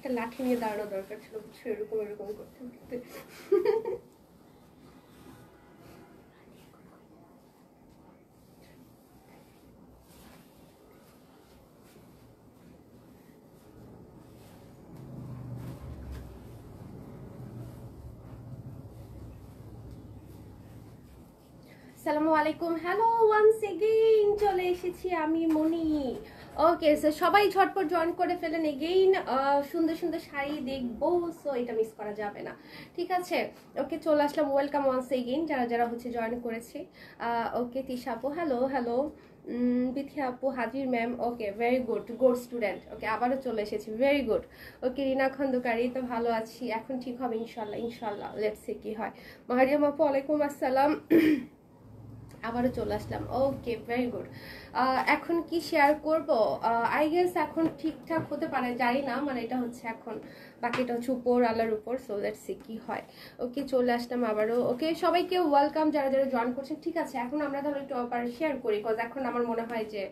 একটা লাঠি নিয়ে দাঁড়ানো দরকার ছিল, বুঝছো, এরকম এরকম করতে করতে। আসসালামু আলাইকুম, হ্যালো ওয়ান্স এগেইন, চলে এসেছি আমি মনি। ওকে, সো সবাই ঝটপট জয়েন করে ফেলেন এগেইন। সুন্দর সুন্দর শাড়ি দেখবো, সো এটা মিস করা যাবে না, ঠিক আছে? ওকে, চলে আসলাম, ওয়েলকাম ওয়ান্স এগেইন যারা যারা হচ্ছে জয়েন করেছি। ওকে, তিশা আপু হ্যালো হ্যালো, বিথি আপু হাজির ma'am, okay very good, good student. Okay, আবারও চলে এসেছি, ভেরি গুড। ওকে, রিনা খন্দকারী, তো ভালো আছি, এখন ঠিক হবে ইনশাল্লাহ ইনশাল্লাহ, লেটস সি কি হয়। মারিয়াম আপু ওয়ালাইকুম আসসালাম, আবারও চলে আসলাম। ওকে, ভেরি গুড। এখন কি শেয়ার করব? আই গেস এখন ঠিকঠাক হতে পারে, জানি না, মানে এটা হচ্ছে এখন বাকিটা হচ্ছে উপর আল্লাহর উপর, সো লেটস সি কি হয়। ওকে, চলে আসলাম আবারও। ওকে, সবাইকে ওয়েলকাম যারা যারা জয়েন করছেন, ঠিক আছে? এখন আমরা তাহলে একটু শেয়ার করি, বিকজ এখন আমার মনে হয় যে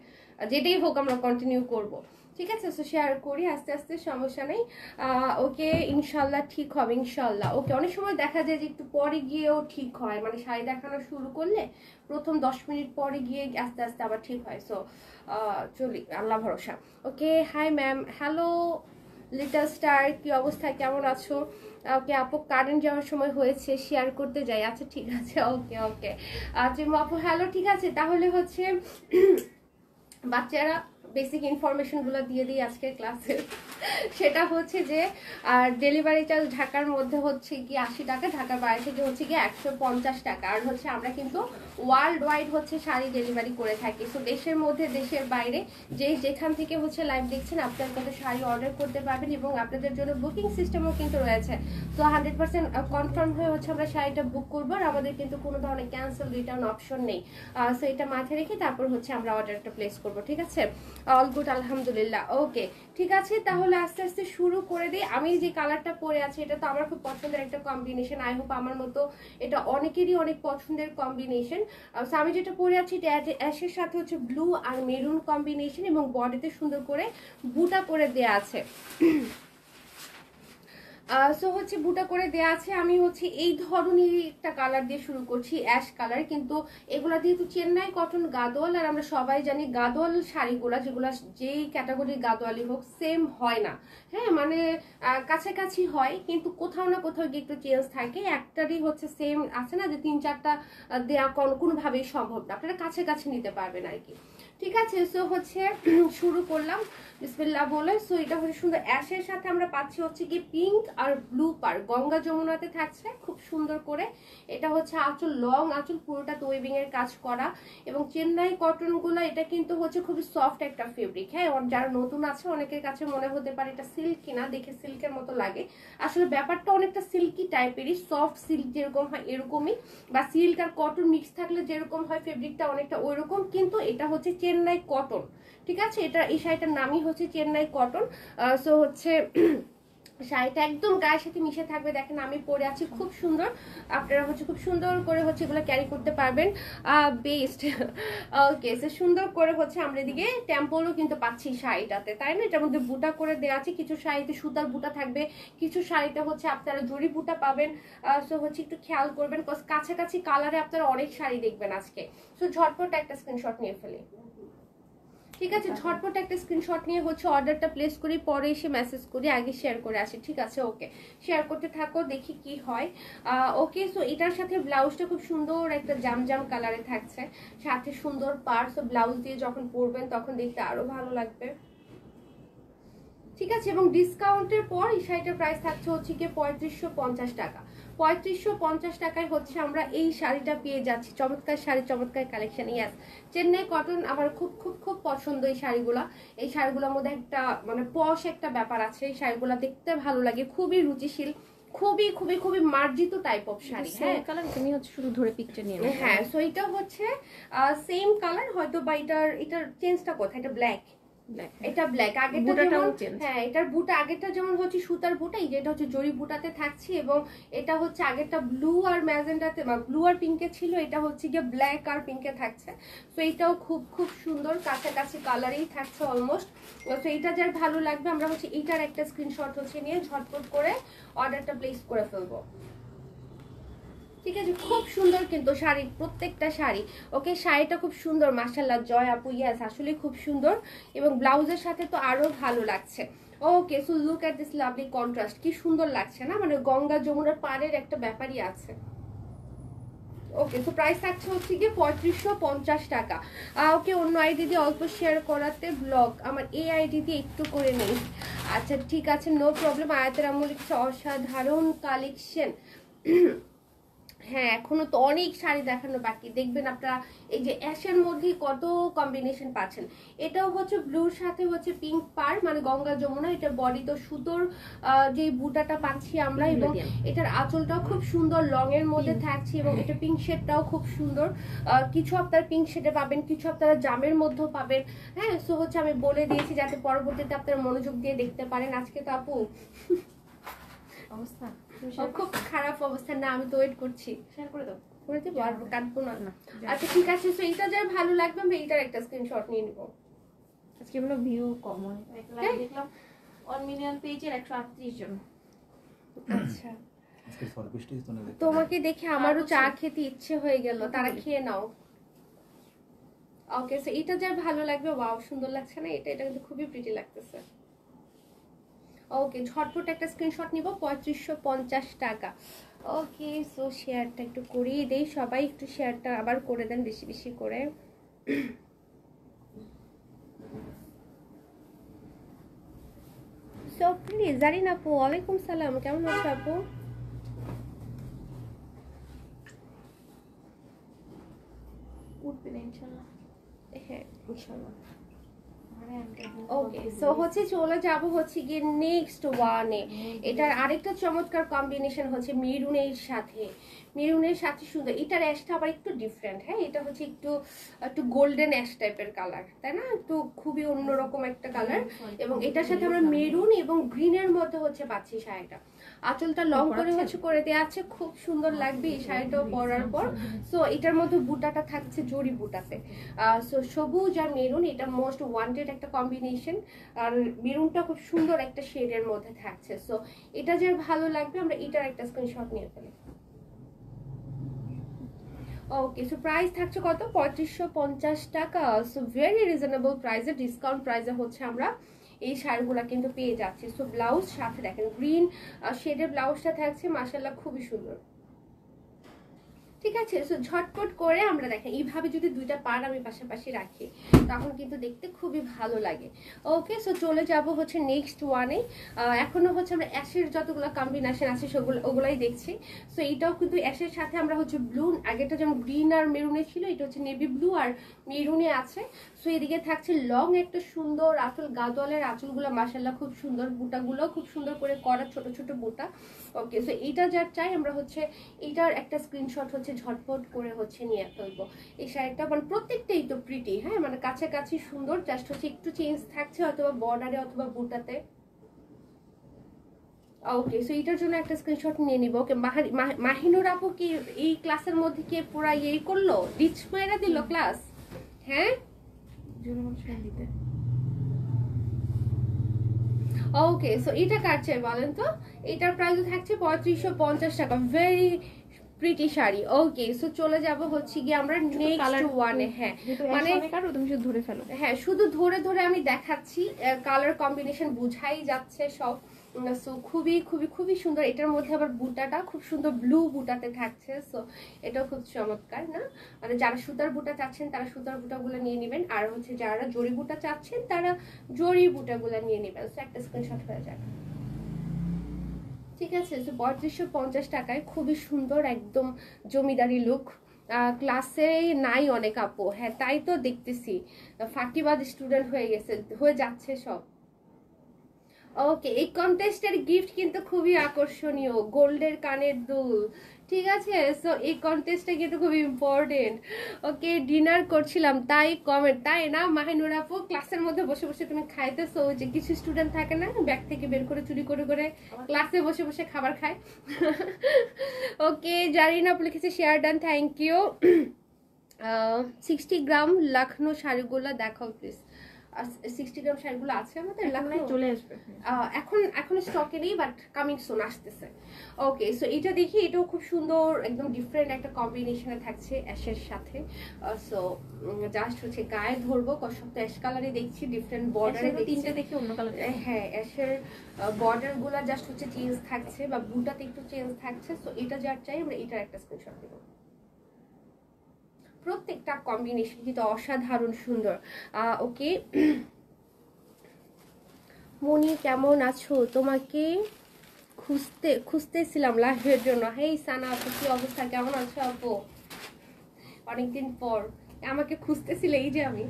যেটাই হোক আমরা কন্টিনিউ করব, ঠিক আছে? সো শেয়ার করি আস্তে আস্তে, সমস্যা নেই। ওকে, ইনশাল্লাহ ঠিক হবে ইনশাল্লাহ। ওকে, অনেক সময় দেখা যায় যে একটু পরে গিয়েও ঠিক হয়, মানে শাড়ি দেখানো শুরু করলে প্রথম 10 মিনিট পরে গিয়ে আস্তে আস্তে আবার ঠিক হয়। সো চলি, আল্লাহ ভরসা। Okay, hi ma'am, hello little star, কি অবস্থা, কেমন আছো? ওকে আপু, কারেন্ট যাওয়ার সময় হয়েছে, শেয়ার করতে যাই, আচ্ছা ঠিক আছে। ওকে ওকে, আচ্ছা আপু হ্যালো, ঠিক আছে, তাহলে হচ্ছে বাচ্চারা বেসিক ইনফরমেশনগুলো দিয়ে দিই আজকের ক্লাসে। সেটা হচ্ছে যে ডেলিভারি চার্জ ঢাকার মধ্যে হচ্ছে কি 80 টাকা, ঢাকার বাইরে থেকে হচ্ছে কি 150 টাকা। আর হচ্ছে আমরা কিন্তু ওয়ার্ল্ড ওয়াইড হচ্ছে শাড়ি ডেলিভারি করে থাকি। সো দেশের মধ্যে দেশের বাইরে যে যেখান থেকে হচ্ছে লাইভ দেখছেন, আপনার কিন্তু শাড়ি অর্ডার করতে পারবেন, এবং আপনাদের জন্য বুকিং সিস্টেমও কিন্তু রয়েছে। তো 100% কনফার্ম হয়ে হচ্ছে আমরা শাড়িটা বুক করবো, আর আমাদের কিন্তু কোনো ধরনের ক্যান্সেল রিটার্ন অপশন নেই। সো এটা মাথায় রেখে তারপর হচ্ছে আমরা অর্ডারটা প্লেস করবো, ঠিক আছে? অল গুড, আলহামদুলিল্লাহ। ওকে, ঠিক আছে, তাহলে আস্তে আস্তে শুরু করে দিই। আমি যে কালারটা পরে আছি এটা তো আমার খুব পছন্দের একটা কম্বিনেশন, আই হোপ আমার মতো এটা অনেকেরই অনেক পছন্দের কম্বিনেশন। আমি যেটা পরে আছি এটা অ্যাশের সাথে হচ্ছে ব্লু আর মেরুন কম্বিনেশন, এবং বডিতে সুন্দর করে বুটা করে দেয়া আছে। সো হচ্ছে বুটা করে দেয়া আছে। আমি হচ্ছে এই ধরনের একটা কালার দিয়ে শুরু করছি, অ্যাশ কালার, কিন্তু এগুলা যেহেতু চেন্নাই কটন গাদোয়াল, আর আমরা সবাই জানি গাদোয়াল শাড়িগুলা যেগুলা যেই ক্যাটাগরির গাদোয়ালি হোক সেম হয় না, হ্যাঁ, মানে কাছাকাছি হয়, কিন্তু কোথাও না কোথাও গিয়ে একটু চেঞ্জ থাকে। একটারই হচ্ছে সেম আছে না, যে 3-4টা দেওয়া কোনোভাবেই সম্ভব না, আপনারা কাছাকাছি নিতে পারবেন আর কি, ঠিক আছে? সো হচ্ছে শুরু করলাম বিসমিল্লাহ বলে। সো এটা হচ্ছে সুন্দর অ্যাশের সাথে আমরা পাচ্ছি হচ্ছে কি পিঙ্ক আর ব্লু পার, গঙ্গা যমুনাতে থাকছে খুব সুন্দর করে। এটা হচ্ছে আঁচল, লং আঁচল, পুরোটা ওয়েভিং এর কাজ করা, এবং চেন্নাই কটন গুলো এটা কিন্তু হচ্ছে খুবই সফট একটা ফেব্রিক, হ্যাঁ। যারা নতুন আছে অনেকের কাছে মনে হতে পারে এটা সিল্ক কিনা, দেখে সিল্কের মতো লাগে, আসলে ব্যাপারটা অনেকটা সিল্কি টাইপেরই, সফট সিল্ক যেরকম হয় এরকমই, বা সিল্ক আর কটন মিক্স থাকলে যেরকম হয় ফেব্রিকটা অনেকটা ওইরকম, কিন্তু এটা হচ্ছে চেন্নাই কটন, ঠিক আছে? এটা এই শাড়িটার নামই হচ্ছে চেন্নাই কটন। সো হচ্ছে শাড়িটা একদম গায়ের সাথে মিশে থাকবে, দেখেন আমি পরে আছি খুব সুন্দর, আপনারা হচ্ছে খুব সুন্দর করে হচ্ছে এগুলো ক্যারি করতে পারবেন, বেস্ট। ওকে, সো সুন্দর করে হচ্ছে আমরা এদিকে টেম্পলও কিন্তু পাচ্ছি শাড়িটাতে, তাই না? এটার মধ্যে বুটা করে দেওয়া আছে, কিছু শাড়িতে সুতার বুটা থাকবে, কিছু শাড়িতে হচ্ছে আপনারা জরি বুটা পাবেন। সো হচ্ছে একটু খেয়াল করবেন, কাছাকাছি কালারে আপনারা অনেক শাড়ি দেখবেন আজকে। সো ঝটপট একটা স্ক্রিনশট নিয়ে ফেলি, ঠিক আছে? ঝটপট একটা স্ক্রিনশট নিয়ে হচ্ছে অর্ডারটা প্লেস করি, পরে এসে মেসেজ করি, আগে শেয়ার করে আসি, ঠিক আছে? ওকে, শেয়ার করতে থাকো, দেখি কি হয়। ওকে, সো এটার সাথে ব্লাউজটা খুব সুন্দর একটা জাম কালারে থাকছে, সাথে সুন্দর পার্স, ও ব্লাউজ দিয়ে যখন পরবেন তখন দেখতে আরো ভালো লাগবে, ঠিক আছে? এবং ডিসকাউন্টের পর এই শাড়িটার প্রাইস থাকছে হচ্ছে কি 3550 টাকা। 3550 টাকায় হচ্ছে আমরা এই শাড়িটা পেয়ে যাচ্ছি, চমৎকার শাড়ি, চমৎকার কালেকশন। ইয়াস, চেন্নাই কটন আমার খুব খুব খুব পছন্দ এই শাড়িগুলা। এই শাড়িগুলোর মধ্যে একটা মানে পশ একটা ব্যাপার আছে, এই শাড়িগুলো দেখতে ভালো লাগে, খুবই রুচিশীল, খুবই খুবই খুবই মার্জিত টাইপ অফ শাড়ি। হ্যাঁ, কালার তুমি হচ্ছে শুধু ধরে পিকচার নিয়ে নাও। হ্যাঁ, সো এটা হচ্ছে সেম কালার, হয়তো বা এটার চেঞ্জটা কোথায়, এটা ব্ল্যাক, ব্ল্যাক। এটা ব্ল্যাক, আগেরটা বুটাটাও যেমন চেঞ্জ। হ্যাঁ এটার বুটা আগেরটা যেমন হচ্ছে সুতার বুটা, এই যেটা হচ্ছে জরি বুটাতে থাকছে, এবং এটা হচ্ছে আগেরটা ব্লু আর ম্যাজেন্ডাতে বা ব্লু আর পিঙ্কে ছিল, এটা হচ্ছে গিয়ে ব্ল্যাক আর পিঙ্কে থাকছে। তো এটাও খুব খুব সুন্দর, কাছাকাছি কালারেই থাকছে অলমোস্ট। তো এটা যার ভালো লাগবে আমরা হচ্ছে এইটার একটা স্ক্রিনশট হচ্ছে নিয়ে ঝটপট করে অর্ডারটা প্লেস করে ফেলবো। ঠিক আছে, খুব সুন্দর কিন্তু শাড়ি, প্রত্যেকটা শাড়ি। ওকে, শাড়িটা খুব সুন্দর মাশাআল্লাহ, জয় আপু, ইয়াস আসলে খুব সুন্দর, এবং ব্লাউজের সাথে তো আরো ভালো লাগছে। Okay, so look at this lovely contrast, কি সুন্দর লাগছে না, মানে গঙ্গা যমুনার পাড়ের একটা ব্যাপারই আছে। ওকে, তো প্রাইস থাকছে হচ্ছে গিয়ে 3550 টাকা। ওকে, অন্য আইডি দিয়ে অল্প শেয়ার করাতে ব্লগ, আমার এই আইডি দিয়ে একটু করে নেই। আচ্ছা ঠিক আছে, নো প্রবলেম। আয়াতের আমল লিখছে অসাধারণ কালেকশন। হ্যাঁ, এখনো তো অনেক শাড়ি দেখানো বাকি, দেখবেন আপনারা এই যে অ্যাশের মধ্যে কত কম্বিনেশন পাচ্ছেন। এটাও হচ্ছে ব্লুর সাথে হচ্ছে পিঙ্ক পার, মানে গঙ্গা যমুনা। এটা বডি তো সুতোর যে বুটাটা পাচ্ছি আমরা, এবং এটার আঁচলটাও খুব সুন্দর লং এর মধ্যে থাকছে, এবং এটা পিঙ্ক শেডটাও খুব সুন্দর। কিছু আপনারা পিঙ্ক শেডে পাবেন, কিছু আপনারা জামের মধ্যেও পাবেন। হ্যাঁ, সো হচ্ছে আমি বলে দিয়েছি যাতে পরবর্তীতে আপনারা মনোযোগ দিয়ে দেখতে পারেন। আজকে তো আপু অবস্থা খুব খারাপ অবস্থা না, আমি তো ওয়েট করছি। শেয়ার করে দাও। করে দেবো, আর কাটবো না। না, আচ্ছা ঠিক আছে, তো এইটা যার ভালো লাগবে আমরা এইটার একটা স্ক্রিনশট নিয়ে নিব। আজকে আমরা ভিউ কম দেখলাম 1 মিলিয়ন পেজের 138 জন। আচ্ছা, তোমাকে দেখে আমারও চা খেতে ইচ্ছে হয়ে গেল, তারা খেয়ে নাও। ওকে, সো এটা যার ভালো লাগবে, ওয়াও সুন্দর লাগছে না এটা? এটা কিন্তু খুবই প্রিটি লাগতেছে। ওকে, ঝটপট একটা স্ক্রিনশট নিব, 3550 টাকা। ওকে, সো শেয়ারটা একটু করিয়ে দেই, সবাই একটু শেয়ারটা আবার করে দেন বেশি বেশি করে। সো প্লিজ, জারিন আপু ওয়ালাইকুম সালাম, কেমন আছো আপু? উঠবে না ইনশাআল্লাহ। হ্যাঁ ইনশাআল্লাহ। ওকে, ওকে, সো হচ্ছে চলে যাব হচ্ছে গিয়ে নেক্সট ওয়ানে। এটার আরেকটা চমৎকার কম্বিনেশন হচ্ছে মেরুনের সাথে, মেরুনের সাথে সুন্দর। এটার অ্যাশটা আবার একটু ডিফারেন্ট। হ্যাঁ, এটা হচ্ছে একটু একটু গোল্ডেন অ্যাশ টাইপের কালার, তাই না? একটু খুবই অন্যরকম একটা কালার, এবং এটার সাথে আমরা মেরুন এবং গ্রিনের মধ্যে হচ্ছে পাচ্ছি শাড়িটা। আঁচলটা লং করে হচ্ছে করে দেওয়া আছে, খুব সুন্দর লাগবে এই শাড়িটাও পরার পর। সো এটার মধ্যে বুটাটা থাকছে জরি বুটাতে। সো সবুজ আর মেরুন, এটা মোস্ট ওয়ান্টেড একটা কম্বিনেশন, আর মেরুনটা খুব সুন্দর একটা শেডের মধ্যে থাকছে। সো এটা যার ভালো লাগবে আমরা এটার একটা স্ক্রিনশট নিয়ে ফেলি। ওকে, সো প্রাইস থাকছে কত? 3550 টাকা। সো ভেরি রিজনেবল প্রাইসে, ডিসকাউন্ট প্রাইসে হচ্ছে আমরা এই শাড়িগুলা কিন্তু পেয়ে যাচ্ছি। সো ব্লাউজ সাথে দেখেন গ্রিন শেডের ব্লাউজটা থাকছে, মাশাআল্লাহ খুবই সুন্দর। ঠিক আছে, সো ঝটপট করে আমরা দেখেন এইভাবে যদি দুইটা পার আমি পাশাপাশি রাখি তখন কিন্তু দেখতে খুবই ভালো লাগে। ওকে, সো চলে যাব হচ্ছে নেক্সট ওয়ানে। এখনো হচ্ছে আমরা অ্যাশের যতগুলো কম্বিনেশন আছে সেগুলো ওগুলাই দেখছি। সো এইটাও কিন্তু অ্যাশের সাথে আমরা হচ্ছে ব্লু, আগেটা যেমন গ্রিন আর মেরুনে ছিল, এটা হচ্ছে নেভি ব্লু আর মেরুনে আছে। সো এদিকে থাকছে লং একটা সুন্দর আঁচল, গাদোয়ালের আঁচলগুলো মাশাআল্লাহ খুব সুন্দর, বুটাগুলো খুব সুন্দর করে করা, ছোট ছোট বুটা। ওকে, সো এইটা যার চাই আমরা হচ্ছে এইটার একটা স্ক্রিনশট হচ্ছে ঝটপট করে হচ্ছে নিয়ে ফেলবো। এই শাড়িটা মানে প্রত্যেকটাই তো প্রিটি, হ্যাঁ মানে কাছাকাছি সুন্দর, জাস্ট হচ্ছে একটু চেঞ্জ থাকছে অথবা বর্ডারে অথবা বুটাতে। ওকে, সো এটার জন্য একটা স্ক্রিনশট নিয়ে নিব। ওকে, মাহিনুর আপু কি এই ক্লাসের মধ্যে কি পুরা ইয়ে করলো, রিচ মাইরা দিল ক্লাস? হ্যাঁ, দিতে। ওকে, সো এটা কার চাই বলেন তো? এটার প্রাইস থাকছে 3550 টাকা। Very pretty sari. Okay, so চলে যাব হচ্ছে গিয়ে আমরা নেক্সট ওয়ানে। হ্যাঁ মানে তুমি শুধু ধরে ফেলো। হ্যাঁ, শুধু ধরে ধরে আমি দেখাচ্ছি, কালার কম্বিনেশন বুঝাই যাচ্ছে সব। সো খুবই খুবই খুবই সুন্দর। এটার মধ্যে আবার বুটাটা খুব সুন্দর ব্লু বুটাতে থাকছে। সো এটাও খুব চমৎকার না, মানে যারা সুতার বুটা চাচ্ছেন তারা সুতার বুটাগুলো নিয়ে নেবেন, আর হচ্ছে যারা জরি বুটা চাচ্ছেন তারা জরি বুটাগুলো নিয়ে নেবেন। সো একটা স্ক্রিনশট হয়ে যাবে। ঠিক আছে, তো 3550 টাকায় খুবই সুন্দর একদম জমিদারি লুক। ক্লাসে নাই অনেক আপু, হ্যাঁ তাই তো দেখতেছি, ফাঁকিবাজ স্টুডেন্ট হয়ে গেছে, হয়ে যাচ্ছে সব। ওকে, এই কন্টেস্টের গিফট কিন্তু খুবই আকর্ষণীয়, গোল্ডের কানের দুল। ঠিক আছে, সো এই কন্টেস্টটা কিন্তু খুব ইম্পর্টেন্ট। ওকে, ডিনার করছিলাম তাই কমেন্ট, তাই না মাহিনুর আপু? ক্লাসের মধ্যে বসে বসে তুমি খাইতেছো? ওই যে কিছু স্টুডেন্ট থাকে না, ব্যাগ থেকে বের করে চুরি করে করে ক্লাসে বসে বসে খাবার খায়। ওকে, জারিনা আপু লিখেছে শেয়ার ডান, থ্যাংক ইউ। 60 গ্রাম লখনৌ শাড়িগুলো দেখাও প্লিজ। 60 গ্রাম শাড়িগুলো আছে আমাদের লখনৌ, চলে আসবে এখন স্টকে নেই, বাট কামিং সুন আসতেছে। ওকে, সো এটা দেখি, এটাও খুব সুন্দর, একদম ডিফারেন্ট একটা কম্বিনেশনে থাকছে অ্যাশের সাথে। সো জাস্ট হচ্ছে গায়ে ধরবো, সব তো অ্যাশ কালারই দেখছি, ডিফারেন্ট বর্ডারে তিনটা দেখি অন্য কালার। হ্যাঁ, অ্যাশের বর্ডার গুলা জাস্ট হচ্ছে চেঞ্জ থাকছে, বা ব্লুটাতে একটু চেঞ্জ থাকছে। সো এটা যার চাই আমরা এটার একটা স্ক্রিনশট দেবো। প্রত্যেকটা কম্বিনেশন কিন্তু অসাধারণ সুন্দর। ওকে, মনি কেমন আছো? তোমাকে খুঁজতেছিলাম লাইভের জন্য। হেই সানা আপু, কি অবস্থা, কেমন আছো আপু? অনেকদিন পর আমাকে খুঁজতেছিলে, এই যে আমি।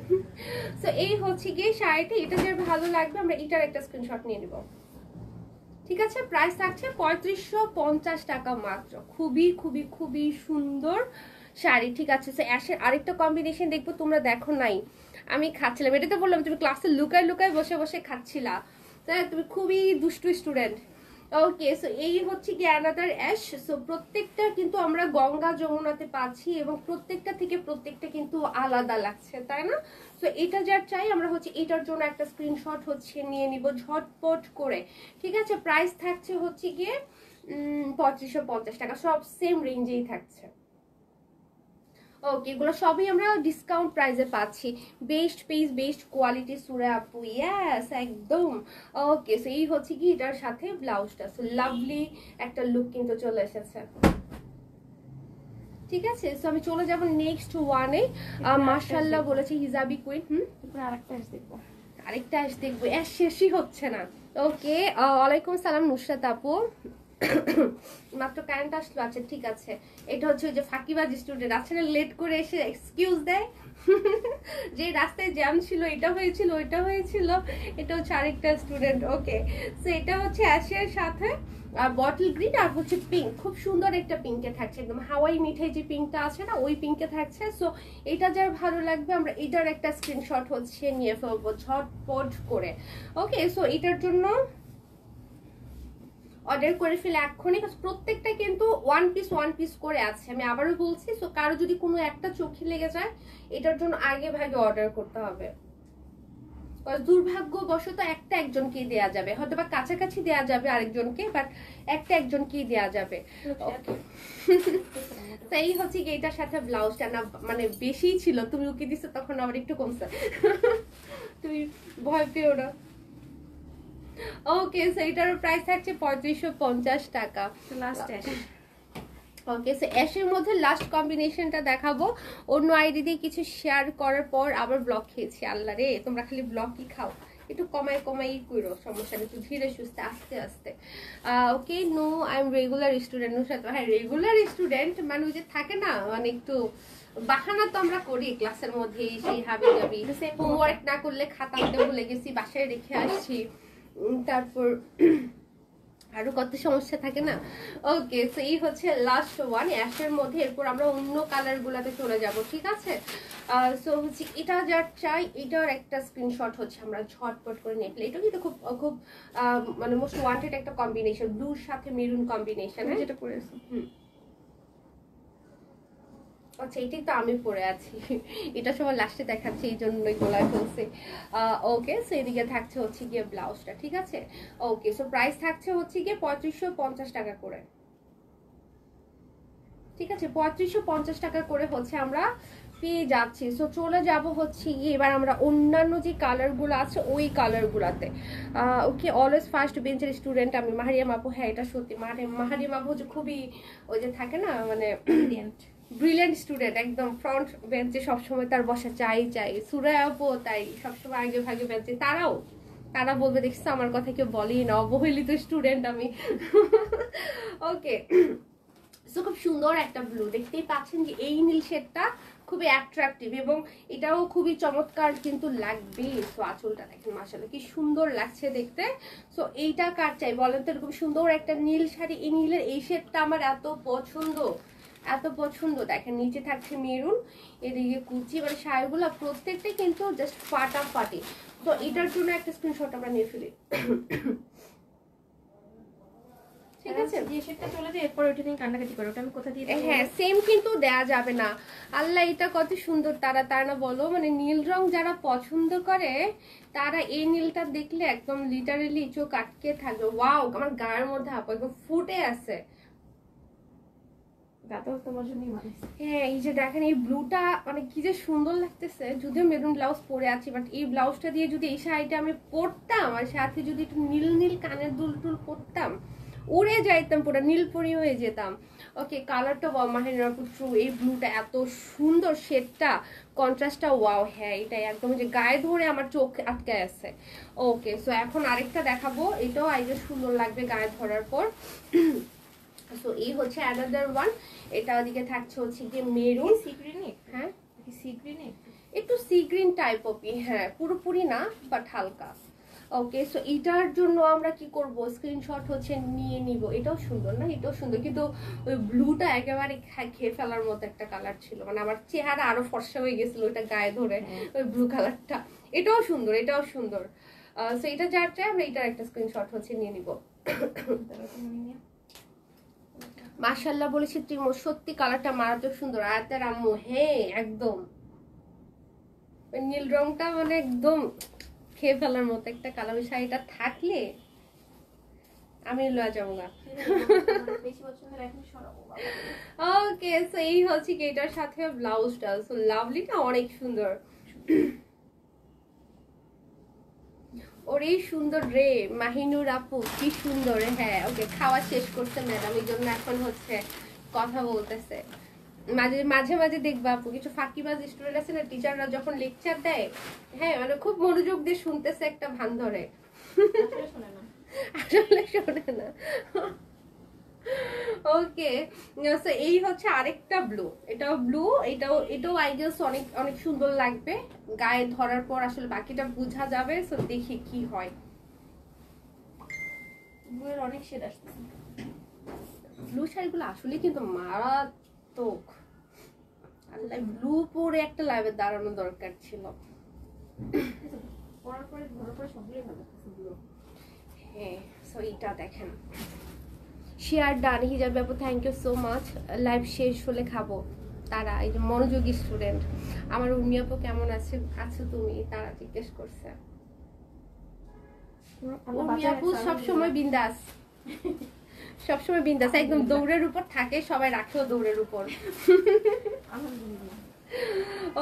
সো এই হচ্ছে গিয়ে শাড়িটা, এটা যে ভালো লাগবে আমরা এটার একটা স্ক্রিনশট নিয়ে নিব। ঠিক আছে, প্রাইস থাকছে 3550 টাকা মাত্র। খুবই খুবই খুবই সুন্দর শাড়ি। ঠিক আছে, সো অ্যাশের আরেকটা কম্বিনেশন দেখবো, তোমরা দেখো নাই, আমি খাচ্ছিলাম। এটা তো বললাম তুমি ক্লাসে লুকায় লুকায় বসে বসে খাচ্ছিলা, তাই তুমি খুবই দুষ্টু স্টুডেন্ট। ওকে, সো এই হচ্ছে কি অ্যানাদার অ্যাশ। সো প্রত্যেকটা কিন্তু আমরা গঙ্গা যমুনাতে পাচ্ছি, এবং প্রত্যেকটা থেকে প্রত্যেকটা কিন্তু আলাদা লাগছে, তাই না? সো এটা যার চাই আমরা হচ্ছে এটার জন্য একটা স্ক্রিনশট হচ্ছে নিয়ে নিব ঝটপট করে। ঠিক আছে, প্রাইস থাকছে হচ্ছে গিয়ে 3550 টাকা, সব সেম রেঞ্জেই থাকছে। ওকে, এগুলো সবই আমরা ডিসকাউন্ট প্রাইসে পাচ্ছি। বেস্ট পিস, বেস্ট কোয়ালিটি সুরে আপু, ইয়েস একদম। ওকে, সো এই হচ্ছে কি এটার সাথে ব্লাউজটা, সো লাভলি একটা লুক কিন্তু চলে এসেছে। ঠিক আছে, সো আমি চলে যাব নেক্সট ওয়ানে। মাশাআল্লাহ বলেছে হিজাবি কুইন। আরেকটা অ্যাশ দেখবো, আরেকটা অ্যাশ দেখবো, অ্যাশ শেষই হচ্ছে না। ওকে, ওয়ালাইকুম সালাম নুসরাত আপু। মাত্র কারেন্ট আসলো, আচ্ছা ঠিক আছে। এটা হচ্ছে ওই যে ফাঁকিবাজি স্টুডেন্ট আছে না, লেট করে এসে এক্সকিউজ দেয়, যে রাস্তায় জ্যাম ছিল, এটা হয়েছিল ওইটা হয়েছিল। এটা হচ্ছে আরেকটা স্টুডেন্ট। ওকে, সো এটা হচ্ছে অ্যাশের সাথে বটল গ্রিন আর হচ্ছে পিঙ্ক, খুব সুন্দর একটা পিঙ্কে থাকছে, একদম হাওয়াই মিঠাই যে পিঙ্কটা আছে না, ওই পিঙ্কে থাকছে। সো এটা যার ভালো লাগবে আমরা এটার একটা স্ক্রিনশট হচ্ছে নিয়ে ফেলবো ঝটপট করে। ওকে, সো এটার জন্য অর্ডার করে ফেলে এক্ষুনি। প্রত্যেকটা কিন্তু ওয়ান পিস করে আছে, আমি আবারও বলছি। সো কারো যদি কোনো একটা চোখে লেগে যায়, এটার জন্য আগে ভাগে অর্ডার করতে হবে। দুর্ভাগ্যবশত একটা একজনকেই দেয়া যাবে, হয়তো বা কাছাকাছি দেয়া যাবে আরেকজনকে, বাট একটা একজনকেই দেয়া যাবে। তাই হচ্ছে কি এটার সাথে ব্লাউজটা না মানে বেশি ছিল, তুমি উকি দিছো তখন আবার একটু কমছে। তুমি ভয় পেও না। ওকে, সো এটার প্রাইস থাকছে 3550 টাকা। Last ash. ওকে, সো অ্যাশের মধ্যে লাস্ট কম্বিনেশনটা দেখাবো। অন্য আইডি দিয়ে কিছু শেয়ার করার পর আবার ব্লক খেয়েছি, আল্লাহ রে, তোমরা খালি ব্লকই খাও। একটু কমাই করো, সমস্যা নেই, একটু ধীরে সুস্থে আস্তে আস্তে। Okay, no I am regular student. হ্যাঁ, রেগুলার স্টুডেন্ট মানে ওই যে থাকে না, মানে একটু বাহানা তো আমরা করি ক্লাসের মধ্যে, সেই হাবি যাবি, হোমওয়ার্ক না করলে খাতা আনতে ভুলে গেছি, বাসায় রেখে আসছি, তারপর আরো কত সমস্যা থাকে না। ওকে, সো এই হচ্ছে লাস্ট ওয়ান অ্যাশের মধ্যে, এরপর আমরা অন্য কালার গুলাতে চলে যাব। ঠিক আছে, সো হচ্ছে এটা যার চাই এটার একটা স্ক্রিনশট হচ্ছে আমরা ঝটপট করে নিয়ে ফেলি। এটা কিন্তু খুব খুব মানে মোস্ট ওয়ান্টেড একটা কম্বিনেশন, ব্লুর সাথে মেরুন কম্বিনেশন, যেটা পরেছো। আচ্ছা, এটাই তো আমি পরে আছি, এটা সবার লাস্টে দেখাচ্ছি, এই জন্যই গোলায় ফেলছে। ওকে, সো এদিকে থাকছে হচ্ছে গিয়ে ব্লাউজটা। ঠিক আছে, ওকে, সো প্রাইস থাকছে হচ্ছে গিয়ে 3550 টাকা করে। ঠিক আছে, 3550 টাকা করে হচ্ছে আমরা পেয়ে যাচ্ছি। সো চলে যাব হচ্ছে গিয়ে এবার আমরা অন্যান্য যে কালার গুলো আছে ওই কালার গুলাতে। ওকে, অলওয়েজ ফার্স্ট বেঞ্চের স্টুডেন্ট আমি, মাহারিয়াম আপু। হ্যাঁ, এটা সত্যি, মাহারিয়াম আপু হচ্ছে খুবই ওই যে থাকে না, মানে ব্রিলিয়েন্ট স্টুডেন্ট, একদম ফ্রন্ট বেঞ্চে সবসময় তার বসা চাই। সুরায়া আপু তাই, সবসময় আগে ভাগে বেঞ্চে। তারা বলবে দেখছো আমার কথা কেউ বলেই না, অবহেলিত স্টুডেন্ট আমি। ওকে, সো খুব সুন্দর একটা ব্লু, দেখতেই পাচ্ছেন যে এই নীল শেডটা খুবই অ্যাট্রাকটিভ এবং এটাও খুবই চমৎকার কিন্তু লাগবে। সো আঁচলটা দেখেন মাশাআল্লাহ কি সুন্দর লাগছে দেখতে। সো এইটা কার চাই বলেন তো, এরকম সুন্দর একটা নীল শাড়ি, এই নীলের এই শেডটা আমার এত পছন্দ, এত পছন্দ। দেখেন নিচে থাকছে মেরুন, এদিকে কুচি, মানে শাড়িগুলো প্রত্যেকটা কিন্তু জাস্ট ফাটাফাটি। তো এটার জন্য একটা স্ক্রিনশট আমরা নিয়ে ফেলি। ঠিক আছে, যে শেডটা চলে যায় এরপর ওইটা নিয়ে কান্নাকাটি করে, ওটা আমি কোথা দিয়ে হ্যাঁ সেম কিন্তু দেয়া যাবে না। আল্লাহ এটা কত সুন্দর, তারা না বলো, মানে নীল রং যারা পছন্দ করে তারা এই নীলটা দেখলে একদম লিটারেলি চোখ আটকে থাকবে। ওয়াও, আমার গায়ের মধ্যে আপা একদম ফুটে আছে। দাদাও তোমার জন্যই মানুষ। হ্যাঁ এই যে দেখেন এই ব্লুটা মানে কি যে সুন্দর লাগতেছে, যদিও মেরুন ব্লাউজ পরে আছি, বাট এই ব্লাউজটা দিয়ে যদি এই শাড়িটা আমি পরতাম আর সাথে যদি একটু নীল নীল কানের দুল টুল পরতাম, উড়ে যাইতাম, পুরো নীলপরি হয়ে যেতাম। ওকে, কালারটা ওয়াও মাহিনা ট্রু, এই ব্লুটা এত সুন্দর, শেডটা কন্ট্রাস্টটা ওয়াও। হ্যাঁ এটা একদম যে গায়ে ধরে আমার চোখ আটকায় আছে। ওকে, সো এখন আরেকটা দেখাবো, এটাও আইডিয়া সুন্দর লাগবে গায়ে ধরার পর। সো এই হচ্ছে অ্যানাদার ওয়ান, এটা ওদিকে থাকছে হচ্ছে গিয়ে মেরুন। সি গ্রিনে, হ্যাঁ সি গ্রিনে একটু সি গ্রিন টাইপ অফই, হ্যাঁ পুরোপুরি না বাট হালকা। ওকে, সো এটার জন্য আমরা কি করব, স্ক্রিনশট হচ্ছে নিয়ে নিব। এটাও সুন্দর না, এটাও সুন্দর, কিন্তু ওই ব্লুটা একেবারে খেয়ে ফেলার মতো একটা কালার ছিল, মানে আমার চেহারা আরো ফর্সা হয়ে গেছিল ওইটা গায়ে ধরে, ওই ব্লু কালারটা। এটাও সুন্দর, এটাও সুন্দর। সো এটা যার চাই আমরা এটার একটা স্ক্রিনশট হচ্ছে নিয়ে নিব। মাশাআল্লাহ বলেছি ত্রিমো, সত্যি কালারটা মারাত্মক সুন্দর। আয়াতের আম্মু, হ্যাঁ একদম নীল রংটা মানে একদম খেয়ে ফেলার মতো একটা কালার। ওই শাড়িটা থাকলে আমি লয়া যাবো না। ওকে, সো এই হচ্ছে কি এটার সাথে ব্লাউজটা, সো লাভলিটা অনেক সুন্দর। ওরে সুন্দর রে মাহিনুর আপু, কি সুন্দর। হ্যাঁ ওকে, খাওয়া শেষ করছে ম্যাডাম, এই জন্য এখন হচ্ছে কথা বলতেছে। মাঝে মাঝে মাঝে দেখবা আপু কিছু ফাঁকিবাজ স্টুডেন্ট আছে না, টিচাররা যখন লেকচার দেয়, হ্যাঁ মানে খুব মনোযোগ দিয়ে শুনতেছে একটা ভান ধরে, আসলে শোনে না। ওকে, সো এই হচ্ছে আরেকটা ব্লু, এটাও ব্লু, এটাও আই গেস অনেক অনেক সুন্দর লাগবে গায়ে ধরার পর, আসলে বাকিটা বোঝা যাবে। সো দেখি কি হয়। ব্লুয়ের অনেক শেড আসছে, ব্লু শাড়িগুলো আসলে কিন্তু মারাত্মক। আল্লাহ, ব্লু পরে একটা লাইভে দাঁড়ানো দরকার ছিল। পরার পরে ধরার পরে সবগুলোই ভালো লাগছে ব্লু। হ্যাঁ, সো এটা দেখেন, শেয়ার ডান হিজাব আপু, thank you so much. Live শেষ হলে খাবো। তারা এই যে মনোযোগী স্টুডেন্ট, আমার উর্মি আপু কেমন আছো তুমি, তারা জিজ্ঞেস করছে। উর্মি আপু সবসময় বিন্দাস, সবসময় বিন্দাস, একদম দৌড়ের উপর থাকে, সবাই রাখেও দৌড়ের উপর।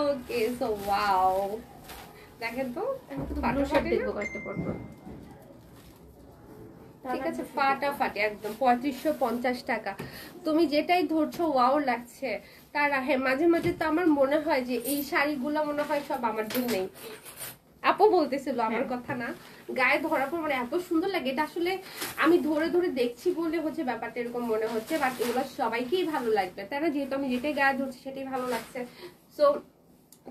ওকে, সো ওয়াও, দেখেন তো ব্লু শেড দেখবো কয়েকটা পর পর। ঠিক আছে, ফাটাফাটি একদম 3550 টাকা। তুমি যেটাই ধরছো ওয়াও লাগছে। তারা হ্যাঁ মাঝে মাঝে তো আমার মনে হয় যে এই শাড়িগুলো মনে হয় সব আমার জন্যই। আপু বলতেছিল, আমার কথা না, গায়ে ধরার পর মানে এত সুন্দর লাগে। এটা আসলে আমি ধরে ধরে দেখছি বলে হচ্ছে ব্যাপারটা এরকম মনে হচ্ছে, বাট এগুলো সবাইকেই ভালো লাগবে, তাই না? যেহেতু আমি যেটাই গায়ে ধরছি সেটাই ভালো লাগছে। সো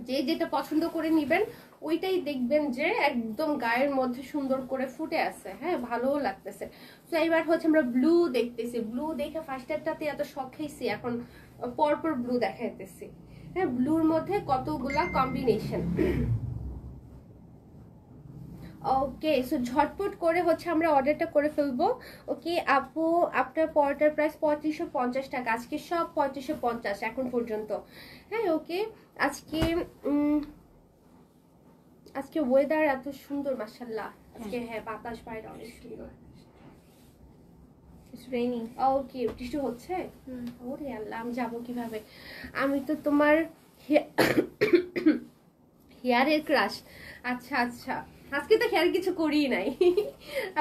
যে যেটা পছন্দ করে নিবেন ওইটাই দেখবেন যে একদম গায়ের মধ্যে সুন্দর করে ফুটে আছে, হ্যাঁ ভালোও লাগতেছে। তো এবার হচ্ছে আমরা ব্লু দেখতেছি, ব্লু দেখে ফার্স্টারটাতে এত শখ খেয়েছি, এখন পরপর ব্লু দেখাইতেছি। হ্যাঁ, ব্লুর মধ্যে কতগুলা কম্বিনেশন। ওকে, সো ঝটপট করে হচ্ছে আমরা অর্ডারটা করে ফেলবো। ওকে আপু, আপনার পরোটার প্রাইস 3550 টাকা, আজকে সব 3550 এখন পর্যন্ত। হ্যাঁ ওকে, আজকে আজকে ওয়েদার এত সুন্দর মাশাআল্লাহ, আজকে হ্যাঁ বাতাস বাইরে অনেক সুন্দর। ওকে, বৃষ্টি হচ্ছে? ওরে আল্লাহ, আমি যাবো কিভাবে? আমি তো তোমার হেয়ারের ক্রাশ। আচ্ছা আচ্ছা, আজকে তো হেয়ার কিছু করি নাই,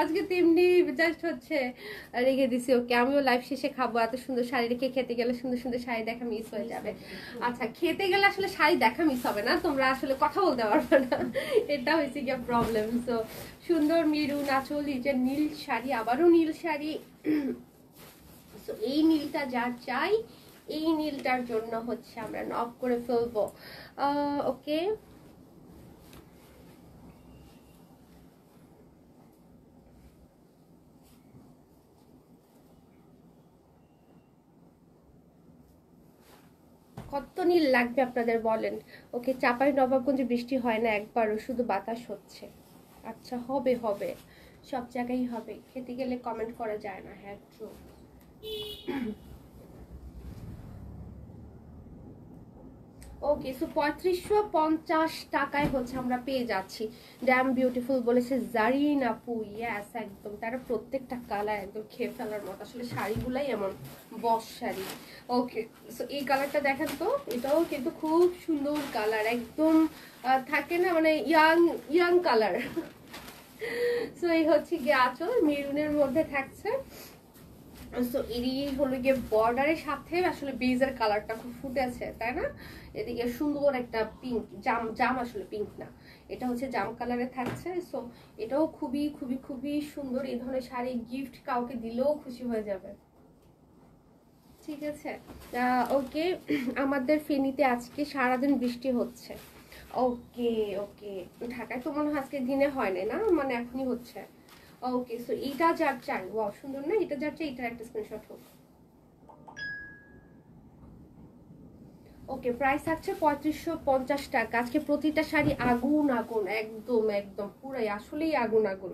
আজকে তেমনি জাস্ট হচ্ছে রেখে দিছি। ওকে, আমিও লাইভ শেষে খাবো। এত সুন্দর শাড়ি রেখে খেতে গেলে সুন্দর সুন্দর শাড়ি দেখা মিস হয়ে যাবে। আচ্ছা, খেতে গেলে আসলে শাড়ি দেখা মিস হবে না, তোমরা আসলে কথা বলতে পারবে না, এটা হয়েছে গিয়ে প্রবলেম। সো সুন্দর মেরুন আঁচল, এই যে নীল শাড়ি, আবারও নীল শাড়ি। সো এই নীলটা যার চাই, এই নীলটার জন্য হচ্ছে আমরা নক করে ফেলবো। ওকে, কত নীল লাগবে আপনাদের বলেন? ওকে, চাপাই নবাবগঞ্জে বৃষ্টি হয় না একবারও, শুধু বাতাস হচ্ছে। আচ্ছা, হবে হবে, সব জায়গায় হবে, খেতে গেলে কমেন্ট করা যায় না। হ্যাঁ, ট্রু। ওকে, সো 3550 টাকায় হচ্ছে আমরা পেয়ে যাচ্ছি। ড্যাম বিউটিফুল বলেছে জারিন আপু। ইয়েস, একদম, তারা প্রত্যেকটা কালার একদম খেয়ে ফেলার মতো, আসলে শাড়িগুলাই এমন, বস শাড়ি। ওকে, সো এই কালারটা দেখেন তো, এটাও কিন্তু খুব সুন্দর কালার, একদম থাকে না মানে ইয়াং ইয়াং কালার। সো এই হচ্ছে গিয়ে আঁচল, মেরুনের মধ্যে থাকছে। সো এরই হলো গিয়ে বর্ডারের সাথে আসলে বেজের কালারটা খুব ফুটেছে, তাই না? এদিকে সুন্দর একটা পিঙ্ক জাম, জাম আসলে পিঙ্ক না, এটা হচ্ছে জাম কালারে থাকছে। সো এটাও খুবই খুবই খুবই সুন্দর। এই ধরনের শাড়ি গিফট কাউকে দিলেও খুশি হয়ে যাবে। ঠিক আছে, ওকে। আমাদের ফেনীতে আজকে সারাদিন বৃষ্টি হচ্ছে। ওকে ওকে, ঢাকায় তো মনে হয় আজকে দিনে হয় না, মানে এখনই হচ্ছে। ওকে, সো এটা যার চাই, ওয়াও সুন্দর না? এটা যার চাই, এটার একটা স্ক্রিনশট হোক। ওকে, প্রাইস আছে 3550 টাকা। আজকে প্রতিটা শাড়ি আগুন আগুন, একদম একদম পুরাই আসলেই আগুন আগুন।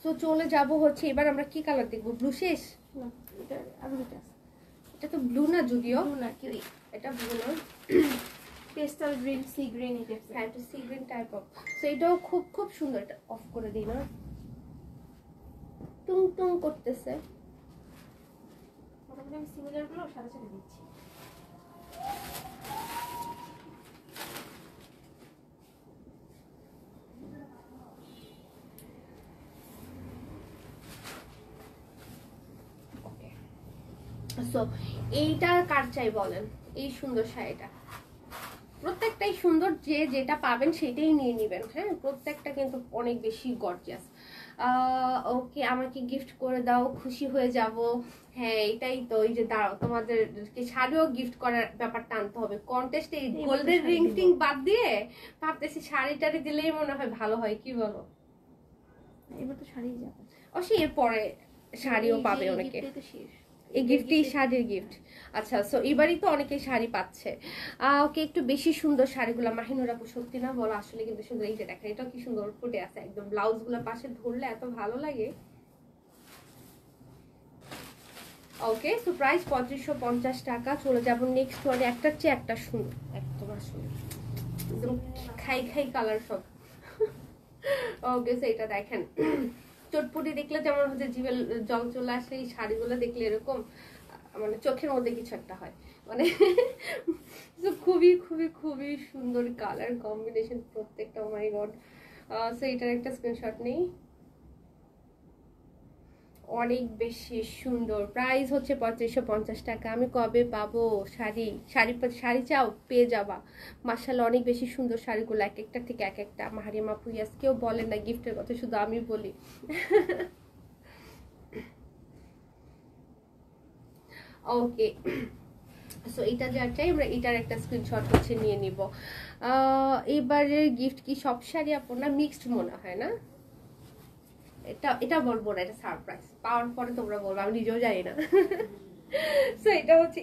সো চলে যাব হচ্ছে, এবার আমরা কি কালার দেখবো? ব্লু শেষ না, এটা আরো দুটো আছে। এটা তো ব্লু না, যদিও ব্লু না, কি এটা ব্লু না, পেস্টাল গ্রিন, সি গ্রিন, এটা হ্যাঁ একটু sea green type of. So এটাও খুব খুব সুন্দর। এটা অফ করে দিই না, টুং টুং করতেছে। মোটামুটি আমি সিমিলার গুলো সাথে সাথে দিচ্ছি। সো এইটা কার চাই বলেন? এই সুন্দর শাড়িটা, প্রত্যেকটাই সুন্দর, যে যেটা পাবেন সেটাই নিয়ে নেবেন। হ্যাঁ, প্রত্যেকটা কিন্তু অনেক বেশি গর্জিয়াস। ওকে, আমাকে গিফট করে দাও, খুশি হয়ে যাব। হ্যাঁ, এটাই তো, এই যে দাঁড়াও, তোমাদেরকে শাড়িও গিফট করার ব্যাপারটা আনতে হবে কন্টেস্টে। গোল্ডেন রিং টিং বাদ দিয়ে ভাবতেছি শাড়ি টাড়ি দিলেই মনে হয় ভালো হয়, কি বলো? এবার তো শাড়ি যাবে, অবশ্যই এরপরে শাড়িও পাবে অনেকে। এই গিফটই শাড়ির গিফট। আচ্ছা, সো এবারই তো অনেকে শাড়ি পাচ্ছে। ওকে, একটু বেশি সুন্দর শাড়িগুলো মাহিনুর আপু, সত্যি না বলো? আসলে কিন্তু সুন্দর। এই যে দেখেন, এটাও কি সুন্দর ফুটে আছে একদম, ব্লাউজ গুলো পাশে ধরলে এত ভালো লাগে। ওকে, সো প্রাইস 3550 টাকা। চলে যাবো নেক্সট ওয়ানে, একটার চেয়ে একটা সুন্দর একদম, আসলে একদম খাই খাই কালার সব। ওকে, সো এটা দেখেন, চটপটি দেখলে যেমন হচ্ছে জিভে জল চলে আসে, এই শাড়িগুলো দেখলে এরকম মানে চোখের মধ্যে কিছু একটা হয়, মানে খুবই খুবই খুবই সুন্দর কালার কম্বিনেশন প্রত্যেকটা। ও মাই গড। সো এটার একটা স্ক্রিনশট নেই, অনেক বেশি সুন্দর। প্রাইস হচ্ছে 3550 টাকা। আমি কবে পাবো শাড়ি? শাড়ি চাও, পেয়ে যাবা। মাশাআল্লাহ, অনেক বেশি সুন্দর শাড়িগুলো, এক একটা থেকে এক একটা। মাহারিমা ফুইয়াস কেউ বলে না গিফটের কথা, শুধু আমি বলি। ওকে, সো এটা যার চাই, আমরা এটার একটা স্ক্রিনশট হচ্ছে নিয়ে নিব। এবারের গিফট কি সব শাড়ি আপনার মিক্সড মনে হয় না? এটা এটা বলবো না, এটা সারপ্রাইজ, পাওয়ার পরে তোমরা বলবো, আমি নিজেও জানি না। সো এটা হচ্ছে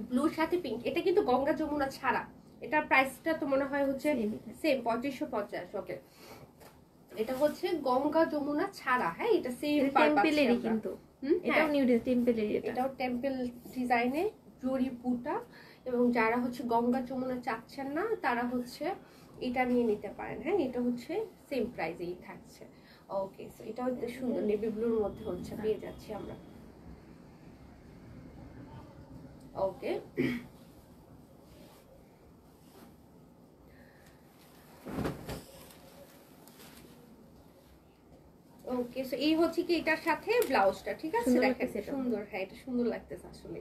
ব্লুর সাথে পিঙ্ক। এটা কিন্তু গঙ্গা যমুনা ছাড়া, এটার প্রাইসটা তো মনে হয় হচ্ছে সেম 3550। ওকে, এটা হচ্ছে গঙ্গা যমুনা ছাড়া। হ্যাঁ, এটা সেম টেম্পলেরই কিন্তু, এটাও নিউ টেম্পলেরই, এটাও টেম্পল ডিজাইনে জরি বুটা। এবং যারা হচ্ছে গঙ্গা যমুনা চাচ্ছেন না, তারা হচ্ছে এটা নিয়ে নিতে পারেন। হ্যাঁ, এটা হচ্ছে সেম প্রাইসেই থাকছে। ওকে, সো এটাও সুন্দর, নেভি ব্লুর মধ্যে হচ্ছে পেয়ে যাচ্ছি আমরা। ওকে, ওকে, সো এই হচ্ছে কি এটার সাথে ব্লাউজটা, ঠিক আছে? দেখেন সুন্দর, হ্যাঁ এটা সুন্দর লাগতেছে আসলে।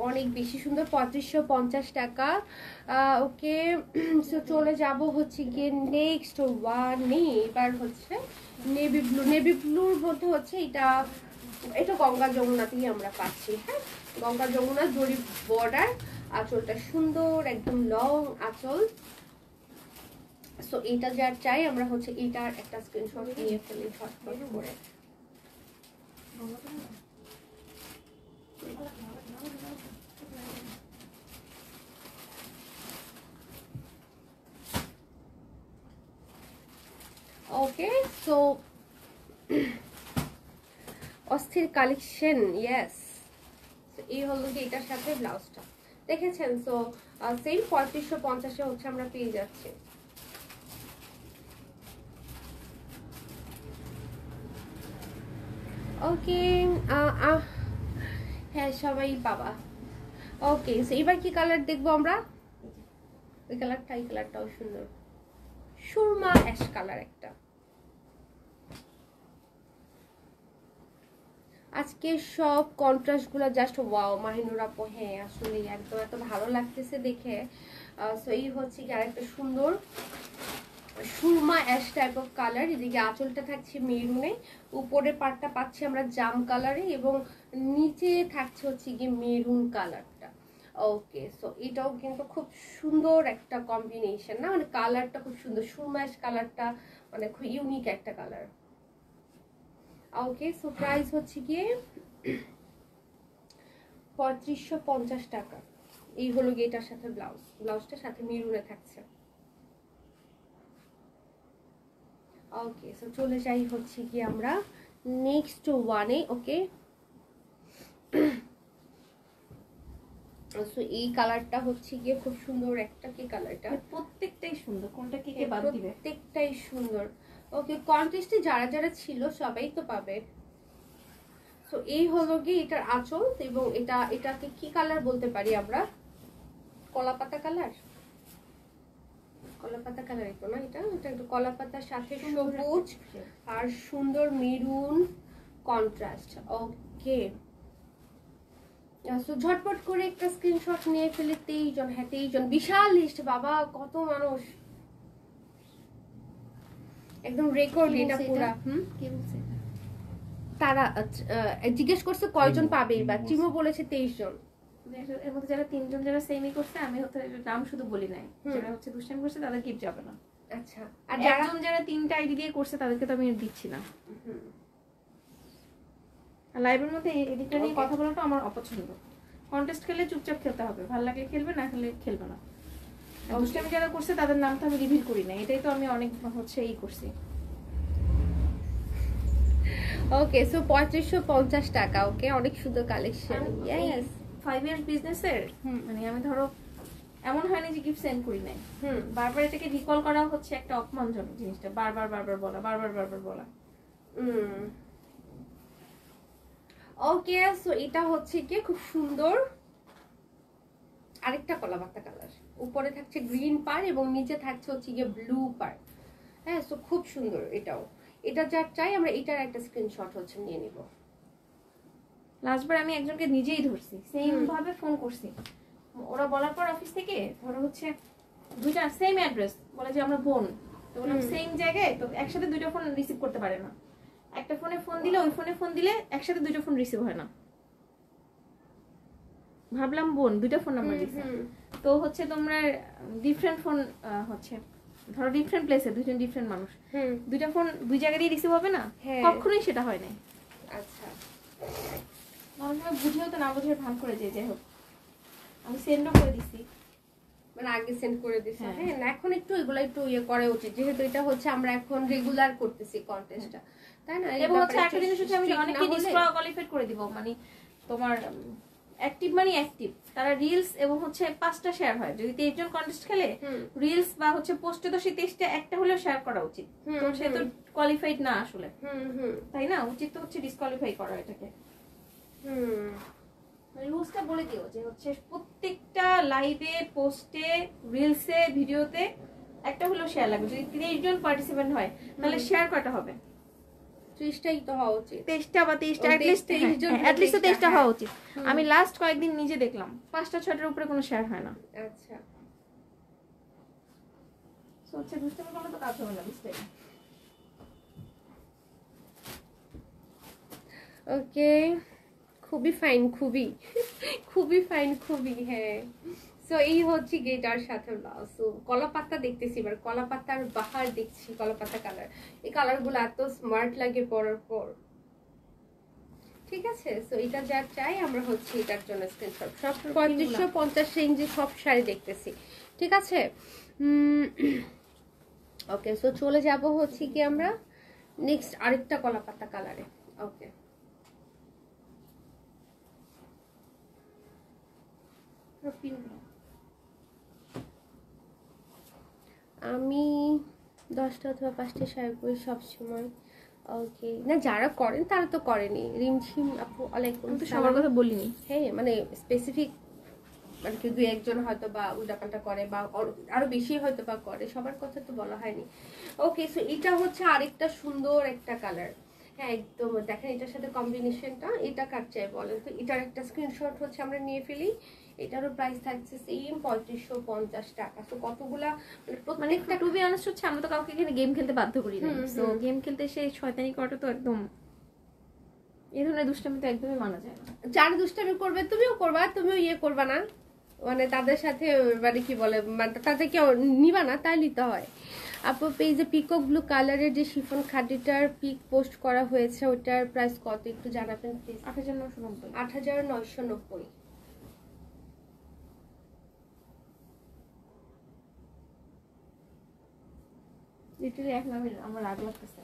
অনেক বেশি সুন্দর, 3550 টাকা। ওকে, সো চলে যাব হচ্ছে গিয়ে নেক্সট ওয়ানে। এবার হচ্ছে নেভি ব্লু। নেভি ব্লুর মধ্যে হচ্ছে এটা গঙ্গা যমুনাতেই আমরা পাচ্ছি। হ্যাঁ, গঙ্গা যমুনা জরি বর্ডার, আঁচলটা সুন্দর একদম লং আঁচল। সো এটা যার চাই আমরা হচ্ছে এটার একটা স্ক্রিনশট নিয়ে ফেলি ঝটপট করে। ওকে, সো অস্থির কালেকশন, ইয়েস। এই হলো যে এটার সাথে ব্লাউজটা দেখেছেন। সো সেম 3550 হচ্ছে আমরা পেয়ে যাচ্ছি। ওকে, হ্যাঁ সবাই পাবা। ওকে, সো এবার কি কালার দেখবো আমরা? এই কালারটাও সুন্দর, সুরমা অ্যাশ কালার একটা। আজকে সব কন্ট্রাস্ট গুলো জাস্ট ওয়াও মাহিনুর আপু। হ্যাঁ আসলে একদম এত ভালো লাগতেছে দেখে। সো এই হচ্ছে কি আরেকটা সুন্দর Surma ash type of colour. এদিকে আঁচলটা থাকছে মেরুনে, উপরের পার্টটা পাচ্ছি আমরা জাম কালারে, এবং নিচে থাকছে হচ্ছে গিয়ে মেরুন কালারটা। ওকে, সো এটাও কিন্তু খুব সুন্দর একটা কম্বিনেশন না, মানে কালারটা খুব সুন্দর, সুরমা অ্যাশ কালারটা মানে খুব ইউনিক একটা কালার। ওকে, সো প্রাইস হচ্ছে গিয়ে 3550 টাকা। এই হলো গিয়ে এটার সাথে ব্লাউজটার সাথে মেরুনে থাকছে। ওকে, সো চলে যাই হচ্ছে কি আমরা নেক্সট ওয়ানে। ওকে, সো এই কালারটা হচ্ছে গিয়ে খুব সুন্দর একটা, কি কালারটা? প্রত্যেকটাই সুন্দর, কোনটা কে বাদ দিবে? প্রত্যেকটাই সুন্দর। ওকে, কন্টেস্টে যারা যারা ছিল সবাই তো পাবে। সো এই হলো গিয়ে এটার আঁচল, এবং এটাকে কি কালার বলতে পারি আমরা? কলাপাতা কালার, কলাপাতা কালার তো না, এটা একটু কলাপাতার সাথে সবুজ আর সুন্দর মেরুন কন্ট্রাস্ট। ওকে, সো ঝটপট করে একটা স্ক্রিনশট নিয়ে ফেলে। 23 জন, হ্যাঁ 23 জন, বিশাল লিস্ট বাবা, কত মানুষ, একদম রেকর্ড এটা পুরা। কে বলছে? তারা জিজ্ঞেস করছে কয়জন পাবে এবার, চিমো বলেছে 23 জন। এর মধ্যে যারা 3 জন যারা সেমই করছে, আমি হচ্ছে নাম শুধু বলি নাই, যারা হচ্ছে দুষ্টামি করছে তাদের গিফট যাবে না। আচ্ছা, আর যারা 3টা আইডি দিয়ে করছে তাদেরকে তো আমি দিচ্ছি না। লাইভের মধ্যে এদিকটা নিয়ে কথা বলাটা আমার অপছন্দ। কন্টেস্ট খেলে চুপচাপ খেলতে হবে, ভালো লাগলে খেলবে, না খেলে খেলবে না। দুষ্টামি যারা করছে তাদের নাম তো আমি রিভিল করি না, এটাই তো আমি অনেক হচ্ছে এই করছি। ওকে, সো 3550 টাকা। ওকে, অনেক সুন্দর কালেকশন। ইয়েস, 5 ইয়ার্স বিজনেসের মানে আমি ধরো এমন হয়নি যে গিফট সেন্ড করি নাই। বারবার এটাকে রিকল করা হচ্ছে একটা অপমানজনক জিনিসটা, বারবার বলা। ওকে, সো এটা হচ্ছে কি খুব সুন্দর আরেকটা কলাপাতা কালার, উপরে থাকছে গ্রিন পার এবং নিচে থাকছে হচ্ছে গিয়ে ব্লু পার। হ্যাঁ, সো খুব সুন্দর এটাও। এটা যার চাই আমরা এটার একটা স্ক্রিনশট হচ্ছে নিয়ে নিব। লাস্টবার আমি একজনকে নিজেই ধরছি, সেম ভাবে ফোন করছি, ওরা বলার পর অফিস থেকে ধরো হচ্ছে দুইটা সেম অ্যাড্রেস, বলে যে আমরা বোন, তো বললাম সেম জায়গায় তো একসাথে দুইটা ফোন রিসিভ করতে পারে না, একটা ফোনে ফোন দিলে ওই ফোনে ফোন দিলে একসাথে দুইটা ফোন রিসিভ হয় না। ভাবলাম বোন, দুইটা ফোন নাম্বার দিচ্ছে, তো হচ্ছে তোমরা ডিফারেন্ট ফোন হচ্ছে ধরো ডিফারেন্ট প্লেসে দুইজন ডিফারেন্ট মানুষ, দুইটা ফোন দুই জায়গায় রিসিভ হবে না, কখনোই সেটা হয় নাই। আচ্ছা, অনেক সময় বুঝেও তো না বুঝে ভান করে যাই হোক, আমি সেন্ডও করে দিছি, মানে আগে সেন্ড করে দিছি। হ্যাঁ, এখন একটু এগুলা একটু ইয়ে করা উচিত, যেহেতু এটা হচ্ছে আমরা এখন রেগুলার করতেছি কন্টেস্টটা, তাই না? এবং হচ্ছে একটা জিনিস হচ্ছে আমি অনেককে ডিসকোয়ালিফাইড করে দিব, মানে তোমার অ্যাক্টিভ মানে অ্যাক্টিভ, তারা রিলস এবং হচ্ছে 5টা শেয়ার হয়, যদি 23 জন কন্টেস্ট খেলে রিলস বা হচ্ছে পোস্টে তো সেই 23টা একটা হলেও শেয়ার করা উচিত, তো সে তো কোয়ালিফাইড না আসলে, তাই না? উচিত তো হচ্ছে ডিসকোয়ালিফাই করা এটাকে। রুলসটা বলে দিও যে হচ্ছে প্রত্যেকটা লাইভে, পোস্টে, রিলসে, ভিডিওতে একটা হলেও শেয়ার লাগবে। যদি 23 জন পার্টিসিপেন্ট হয় তাহলে শেয়ার কয়টা হবে? 30টাই তো হওয়া উচিত, 23টা বা 30টা, 23 অ্যাটলিস্ট 23টা হ্যাঁ। হওয়া উচিত। আমি লাস্ট কয়েকদিন নিজে দেখলাম 5টা 6টার উপরে কোনো শেয়ার হয় না। আচ্ছা সো হচ্ছে দুষ্টামি করলে তো কাজ হবে না বুঝতে। ওকে, খুবই ফাইন, খুবই খুবই ফাইন, খুবই। হ্যাঁ, সো এই হচ্ছে গেটার সাথে ব্লাউজ। সো কলা পাতা দেখতেছি এবার, কলা পাতার বাহার দেখছি, কলা পাতা কালার। এই কালারগুলো এত স্মার্ট লাগে পরার পর। ঠিক আছে, সো এটা যা চাই আমরা হচ্ছে এটার জন্য স্ক্রিনশট। সব 3550 রেঞ্জে সব শাড়ি দেখতেছি। ঠিক আছে, ওকে, সো চলে যাব হচ্ছে কি আমরা নেক্সট আরেকটা কলা পাতা কালারে। ওকে, আমি 10টা অথবা 5টা শাড়ি পরি সবসময়। ওকে, না যারা করেন তারা তো করেনি। রিমঝিম আপু আলাইকুম, তো সবার কথা বলিনি। হ্যাঁ, মানে স্পেসিফিক মানে কি 2-1 হয়তো বা উল্টাপাল্টা করে বা আরো বেশি হয়তো বা করে, সবার কথা তো বলা হয়নি। ওকে, সো এটা হচ্ছে আরেকটা সুন্দর একটা কালার। হ্যাঁ একদম, দেখেন এটার সাথে কম্বিনেশনটা, এটা কাট চাই বলেন তো। এটার একটা স্ক্রিনশট হচ্ছে আমরা নিয়ে ফেলি। এটারও প্রাইস থাকছে সেম 3550 টাকা। তো কতগুলা মানে প্রত্যেকটা, টু বি অনেস্ট হচ্ছে আমরা তো কাউকে এখানে গেম খেলতে বাধ্য করি না। সো গেম খেলতে এসে শয়তানি করাটা তো একদম, এই ধরনের দুষ্টামি তো একদমই মানা যায় না। যারা দুষ্টামি করবে তুমিও করবা, তুমিও ইয়ে করবা না, মানে তাদের সাথে মানে কি বলে, মানে তাদেরকে নিবা না, তাই নিতে হয়। আপু পেজে পিকক ব্লু কালারের যে শিফন খাদিটার পিক পোস্ট করা হয়েছে, ওটার প্রাইস কত একটু জানাবেন প্লিজ। 8990। 8990। লিটারালি এক নামে আমার রাগ লাগতেছে।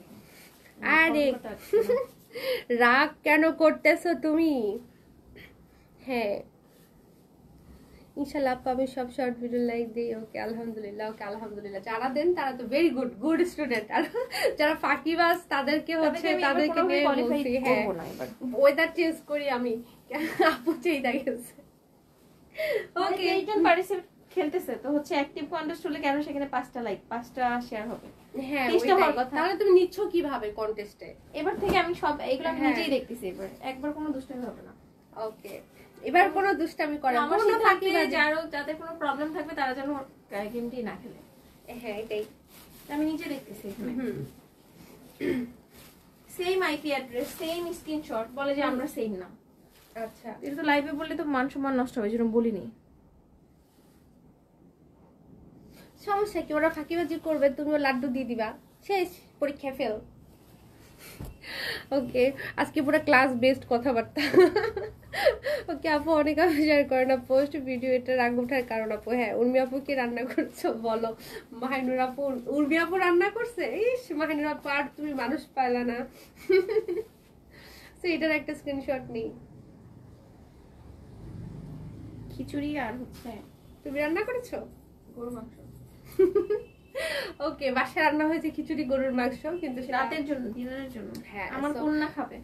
আরে রাগ কেন করতেছো তুমি? হ্যাঁ ইনশাল্লাহ আপু আমি সব শর্ট ভিডিও লাইক দিই। ওকে আলহামদুলিল্লাহ, ওকে আলহামদুলিল্লাহ। যারা দেন তারা তো ভেরি গুড, গুড স্টুডেন্ট। আর যারা ফাঁকিবাজ তাদেরকে হচ্ছে তাদেরকে নিয়ে বলছি। হ্যাঁ, ওয়েদার চেঞ্জ করি আমি, আপু চেয়ে গেছে। ওকে, একজন পার্টিসিপেট খেলতেছে তো হচ্ছে অ্যাক্টিভ কন্টেস্ট হলে কেন সেখানে 5টা লাইক 5টা শেয়ার হবে। হ্যাঁ, তাহলে তুমি নিচ্ছ কিভাবে কন্টেস্টে? এবার থেকে আমি সব এগুলো নিজেই দেখতেছি, এবার একবার কোনো দুষ্টামি হবে না। ওকে, এবার কোনো দুষ্টামি করে আমার সাথে থাকবে, যাদের কোনো প্রবলেম থাকবে তারা যেন গেমটি না খেলে। হ্যাঁ এটাই আমি নিজে দেখতেছি এখানে। Same IP address, same screenshot, বলে যে আমরা সেম না। আচ্ছা, এটা তো লাইভে বললে তো মান সম্মান নষ্ট হবে, যেরকম বলিনি। সমস্যা কি, ওরা ফাঁকিবাজি করবে, তুমিও লাড্ডু দিয়ে দিবা, শেষ, পরীক্ষা ফেল। ওকে, আজকে পুরো ক্লাস বেসড কথাবার্তা। ওকে আপু অনেক শেয়ার করে না পোস্ট ভিডিও, এটা রাগ ওঠার কারণ আপু। হ্যাঁ, উর্মি আপু কি রান্না করছো বলো? মাহিনুর আপু, উর্মি আপু রান্না করছে। ইস মাহিনুর আপু, আর তুমি মানুষ পাইলা না। তো এটার একটা স্ক্রিনশট নেই। খিচুড়ি আর হচ্ছে তুমি রান্না করেছো গরু মাংস। ওকে, বাসায় রান্না হয়েছে খিচুড়ি গরুর মাংস, কিন্তু রাতের জন্য, ডিনারের জন্য। হ্যাঁ, আমার কন্যা খাবে,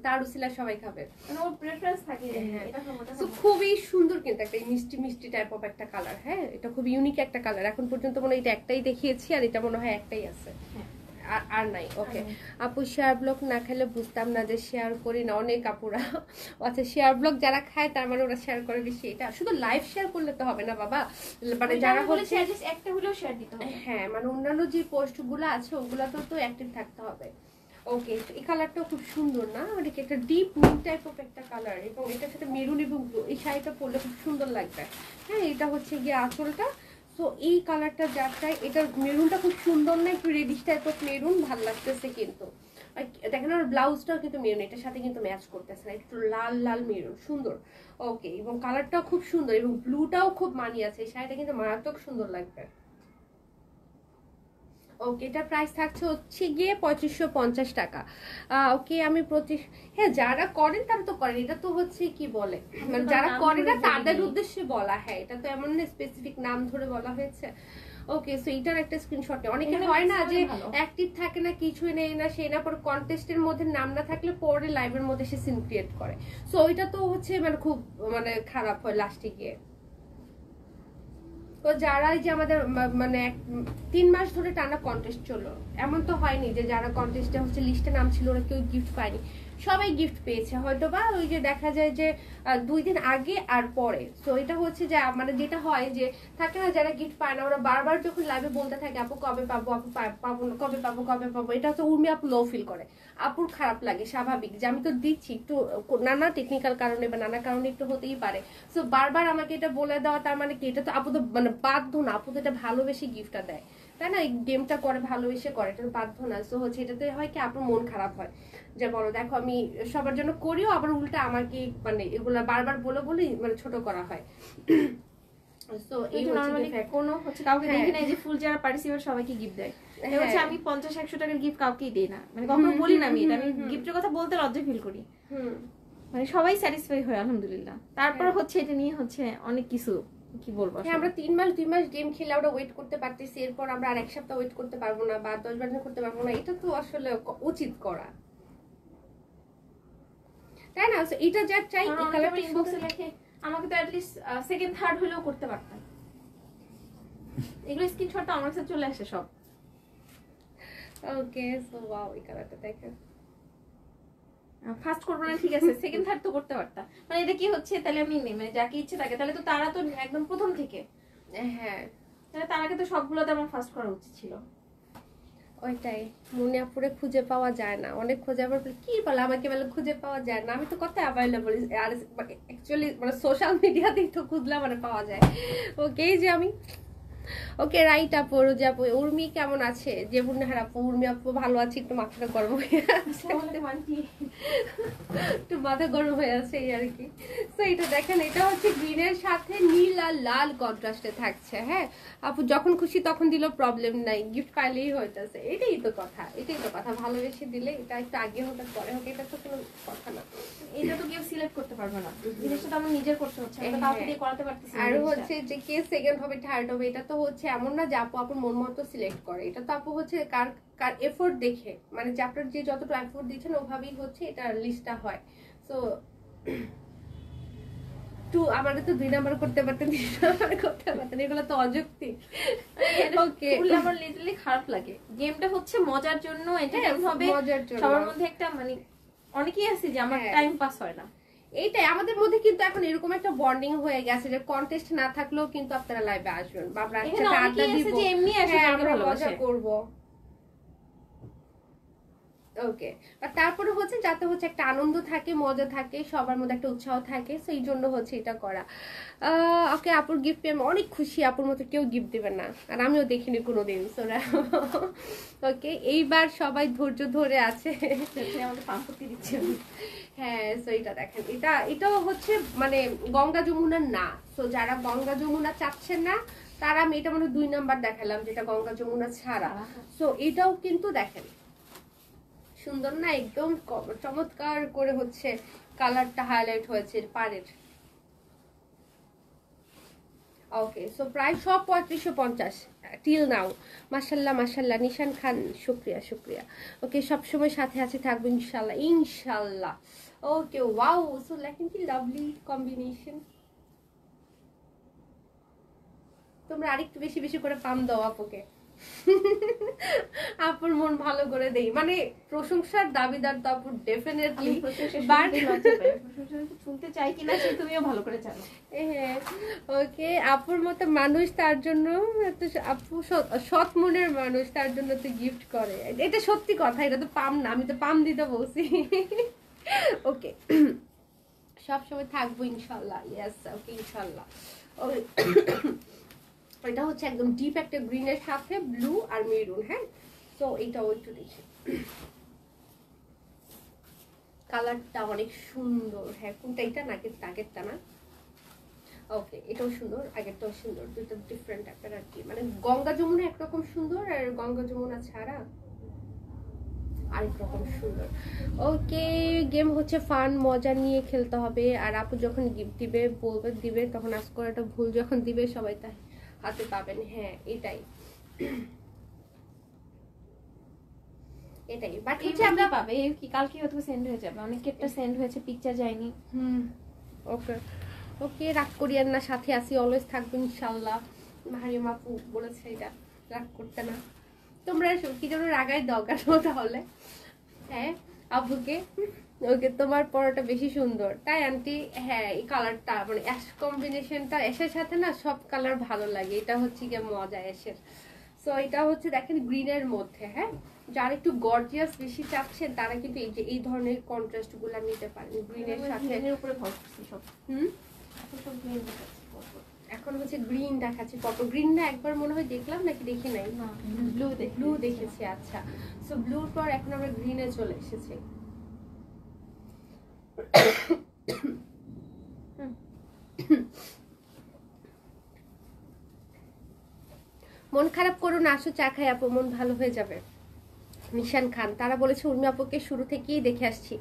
তার উসিলা সবাই খাবে, মানে ওর প্রেফারেন্স থাকে। এটা তো খুবই সুন্দর কিন্তু একটা মিষ্টি মিষ্টি টাইপ অফ একটা কালার। হ্যাঁ, এটা খুব ইউনিক একটা কালার। এখন পর্যন্ত মনে হয় এটা একটাই দেখিয়েছি, আর এটা মনে হয় একটাই আছে, আর নাই। ওকে আপু, শেয়ার ব্লগ না খেলে বুঝতাম না যে শেয়ার করি না। অনেক আপুরা, আচ্ছা শেয়ার ব্লগ যারা খায় তার মানে ওরা শেয়ার করে বেশি। এটা শুধু লাইভ শেয়ার করলে তো হবে না বাবা, মানে যারা হচ্ছে একটা হলেও শেয়ার দিতে হবে। হ্যাঁ, মানে অন্যান্য যে পোস্ট গুলো আছে ওগুলাতেও তো অ্যাক্টিভ থাকতে হবে। ওকে, এই কালারটাও খুব সুন্দর না, মানে একটা ডিপ মিন্ট টাইপ অফ একটা কালার, এবং এটার সাথে মেরুন এবং ব্লু, এই শাড়িটা পরলে খুব সুন্দর লাগবে। হ্যাঁ, এটা হচ্ছে গিয়ে আঁচলটা। সো এই কালারটা যা চাই, এটার মেরুনটা খুব সুন্দর না, একটু রেডিশ টাইপ অফ মেরুন, ভালো লাগতেছে। কিন্তু দেখেন আমার ব্লাউজটাও কিন্তু মেরুন, এটার সাথে কিন্তু ম্যাচ করতেছে না, একটু লাল লাল মেরুন, সুন্দর। ওকে, এবং কালারটাও খুব সুন্দর, এবং ব্লুটাও খুব মানিয়ে আছে। এই শাড়িটা কিন্তু মারাত্মক সুন্দর লাগবে। ওকে, এটার প্রাইস থাকছে হচ্ছে গিয়ে 3550 টাকা। ওকে, আমি হ্যাঁ যারা করেন তারা তো করেন, এটা তো হচ্ছে কি বলে, মানে যারা করে না তাদের উদ্দেশ্যে বলা। হ্যাঁ, এটা তো এমন না স্পেসিফিক নাম ধরে বলা হয়েছে। ওকে, সো এটার একটা স্ক্রিনশট নেই। অনেকে হয় না যে অ্যাক্টিভ থাকে না, কিছুই নেই না, সেই না পরে কন্টেস্টের মধ্যে নাম না থাকলে পরে লাইভের মধ্যে সে সিন ক্রিয়েট করে। সো ওইটা তো হচ্ছে মানে খুব মানে খারাপ হয় লাস্টে গিয়ে। তো যারা এই যে আমাদের মানে 3 মাস ধরে টানা কন্টেস্ট চললো, এমন তো হয়নি যে যারা কন্টেস্টে হচ্ছে লিস্টে নাম ছিল ওরা কেউ গিফট পায়নি, সবাই গিফট পেয়েছে। হয়তো বা ওই যে দেখা যায় যে 2 দিন আগে আর পরে। তো এটা হচ্ছে যে মানে যেটা হয় যে থাকে না যারা গিফট পায় না ওরা বারবার যখন লাইভে বলতে থাকে আপু কবে পাবো, আপু পাবো না, কবে পাবো কবে পাবো, এটা হচ্ছে উর্মি আপু লো ফিল করে, আপুর খারাপ লাগে স্বাভাবিক যে আমি তো দিচ্ছি, একটু নানা টেকনিক্যাল কারণে বা নানা কারণে একটু হতেই পারে। সো বারবার আমাকে এটা বলে দেওয়া তার মানে কি, এটা তো আপু তো মানে বাধ্য না, আপু তো এটা ভালোবেসে গিফটটা দেয়, তাই না? এই গেমটা করে ভালোবেসে করে, এটা বাধ্য না। সো হচ্ছে এটাতে হয় কি আপুর মন খারাপ হয় যে বলো দেখো আমি সবার জন্য করিও, আবার উল্টা আমাকে মানে এগুলা বারবার বলে বলে মানে ছোট করা হয়। সো এই নরমালি কোনো হচ্ছে কাউকে দেখি না যে ফুল যারা পার্টিসিপেট সবাইকে গিফট দেয়। এই হচ্ছে আমি 50-100 টাকার গিফট কাউকেই দেই না, মানে কখনো বলি না আমি এটা, আমি গিফটের কথা বলতে লজ্জা ফিল করি। মানে সবাই স্যাটিসফাই হয় আলহামদুলিল্লাহ। তারপর হচ্ছে এটা নিয়ে হচ্ছে অনেক কিছু কি বলবো, আমরা 2 মাস গেম খেলে আমরা ওয়েট করতে পারতেছি, এরপর আমরা আর 1 সপ্তাহ ওয়েট করতে পারবো না বা 10 দিন করতে পারবো না, এটা তো আসলে উচিত করা, তাই না? এটা যা চাই এই কালারটা ইনবক্সে লিখে আমাকে তো অ্যাটলিস্ট সেকেন্ড থার্ড হলেও করতে পারতাম। এগুলো স্ক্রিনশটটা আমার কাছে চলে আসে সব। ওকে সো ওয়াও, এই কালারটা দেখেন, ফার্স্ট করবো না ঠিক আছে, সেকেন্ড থার্ড তো করতে পারতাম। মানে এটা কি হচ্ছে তাহলে আমি মানে যাকে ইচ্ছে থাকে, তাহলে তো তারা তো একদম প্রথম থেকে, হ্যাঁ তাহলে তারাকে তো সবগুলোতে আমার ফার্স্ট করা উচিত ছিল। ওইটাই, মুনিয়াপুরে খুঁজে পাওয়া যায় না, অনেক খোঁজার পর কি বলে আমাকে বলে খুঁজে পাওয়া যায় না, আমি তো কত অ্যাভেলেবল আর অ্যাকচুয়ালি মানে সোশ্যাল মিডিয়াতেই তো খুঁজলে মানে পাওয়া যায়। ওকে যে আমি ওকে রাইট আপু, রোজা আপু, উর্মি কেমন আছে? যে বুনহার আপু, উর্মি আপু ভালো আছে, একটু মাথাটা গরম হয়ে আছে, একটু মাথা গরম হয়ে আছে এই আর কি। তো এটা দেখেন, এটা হচ্ছে গ্রিনের সাথে নীল আর লাল কন্ট্রাস্টে থাকছে। হ্যাঁ আপু যখন খুশি তখন দিলেও প্রবলেম নাই, গিফট পাইলেই হইতেছে, এটাই তো কথা, এটাই তো কথা, ভালোবেসে দিলে এটা একটু আগে হোক আর পরে হোক, এটা তো কোনো কথা না। এটা তো কেউ সিলেক্ট করতে পারবে না, জিনিসটা তো আমার নিজের করতে হচ্ছে, আমি কাউকে দিয়ে করাতে পারতেছি না। আর হচ্ছে যে কে সেকেন্ড হবে থার্ড হবে, এটা তো হচ্ছে এমন না যে আপু আপুর মন মতো সিলেক্ট করে, এটা তো আপু হচ্ছে কার কার এফোর্ট দেখে, মানে যে আপনার যে যতটুকু এফোর্ট দিচ্ছেন ওভাবেই হচ্ছে এটা লিস্টটা হয়। সো আমাদের তো 2 নাম্বার করতে পারতেন, 3 নাম্বার করতে পারতেন, এগুলো তো অযৌক্তিক। ওকে আমার লিটারালি খারাপ লাগে। গেমটা হচ্ছে মজার জন্য, এন্টারটেইন হবে সবার মধ্যে, একটা মানে অনেকেই আছে যে আমার টাইম পাস হয় না, এইটাই আমাদের মধ্যে কিন্তু এখন এরকম একটা বন্ডিং হয়ে গেছে যে কন্টেস্ট না থাকলেও কিন্তু আপনারা লাইভে আসবেন বা আমরা একসাথে আড্ডা দিব, এমনি আমরা মজা করব। ওকে আর তারপরে হচ্ছে যাতে হচ্ছে একটা আনন্দ থাকে, মজা থাকে, সবার মধ্যে একটা উৎসাহ থাকে, সেই জন্য হচ্ছে এটা করা। ওকে আপুর গিফট পেয়ে আমি অনেক খুশি, আপুর মতো কেউ গিফট দেবে না, আর আমিও দেখিনি কোনোদিন। ওকে এইবার সবাই ধৈর্য ধরে আছে, আমাকে পাম্পতি দিচ্ছে। হ্যাঁ সো এটা দেখেন, এটাও হচ্ছে মানে গঙ্গা যমুনার না, সো যারা গঙ্গা যমুনা চাচ্ছেন না তারা আমি এটা মানে 2 নাম্বার দেখালাম যেটা গঙ্গা যমুনা ছাড়া। সো এটাও কিন্তু দেখেন সুন্দর না, একদম চমৎকার করে হচ্ছে কালারটা হাইলাইট হয়েছে পাড়ের। ওকে সো প্রায় সব 3550 টিল নাও। মাশাল্লাহ মাশাল্লাহ, নিশান খান শুক্রিয়া শুক্রিয়া। ওকে সবসময় সাথে আছে থাকবো ইনশাল্লাহ ইনশাল্লাহ। ওকে ওয়াও, সো লেকিন কি লাভলি কম্বিনেশন। তোমরা আরেকটু বেশি বেশি করে পাম দাও আপুকে, আপুর মন ভালো করে দেই, মানে প্রশংসার দাবিদার তো আপু ডেফিনেটলি, বাট শুনতে চাই কিনা সে তুমিও ভালো করে জানো। হ্যাঁ ওকে আপুর মতো মানুষ, তার জন্য আপু সৎ মনের মানুষ, তার জন্য তো গিফট করে, এটা সত্যি কথা, এটা তো পাম না, আমি তো পাম দিতে বলছি। ওকে সবসময় থাকবো ইনশাল্লাহ, ইয়েস ওকে ইনশাল্লাহ। এটা হচ্ছে একদম ডিপ একটা গ্রিনের সাথে ব্লু আর মেরুন। হ্যাঁ তো এইটাও একটু দেখি, কালারটা অনেক সুন্দর। হ্যাঁ কোনটা, এটা আগেরটা না, ওকে এটাও সুন্দর, আগেরটাও সুন্দর, দুটো ডিফারেন্ট টাইপের আর কি, মানে গঙ্গা যমুনা একরকম সুন্দর আর গঙ্গা যমুনা ছাড়া আরেক রকম সুন্দর। ওকে গেম হচ্ছে ফান, মজা নিয়ে খেলতে হবে, আর আপু যখন গিফট দিবে বলবে দিবে, তখন আজ করে একটা ভুল যখন দিবে সবাই তাই হাতে পাবেন। হ্যাঁ এটাই এটাই, বাট হচ্ছে আমরা পাবে কি কালকে হয়তো সেন্ড হয়ে যাবে, অনেকেরটা সেন্ড হয়েছে পিকচার যায়নি। ওকে ওকে রাগ করিয়েন না, সাথে আসি, অলওয়েজ থাকবো ইনশাল্লাহ। মারিয়াম আপু বলেছে এটা রাগ করতে না, তোমরা কি যেন রাগাই দাও কেন তাহলে। হ্যাঁ আপুকে, ওকে তোমার পরোটা বেশি সুন্দর তাই আন্টি। হ্যাঁ এই কালারটা মানে অ্যাশ কম্বিনেশনটা, অ্যাশের সাথে না সব কালার ভালো লাগে, এটা হচ্ছে গিয়ে মজা অ্যাশের। সো এটা হচ্ছে দেখেন গ্রিনের মধ্যে। হ্যাঁ যারা একটু গর্জিয়াস বেশি চাচ্ছেন তারা কিন্তু এই যে এই ধরনের কন্ট্রাস্ট গুলা নিতে পারেন গ্রিনের সাথে। উপরে ভরছি সব। এখন সব গ্রিন দেখাচ্ছি। এখন হচ্ছে গ্রিন দেখাচ্ছি, কত গ্রিন না একবার মনে হয় দেখলাম নাকি দেখি নাই, ব্লু দেখেছি। আচ্ছা সো ব্লুর পর এখন আমরা গ্রিনে চলে এসেছি। মন খারাপ করো না, আসো চা খাই আপু, মন ভালো হয়ে যাবে। নিশান খান তারা বলেছে উর্মি আপুকে শুরু থেকেই দেখে আসছি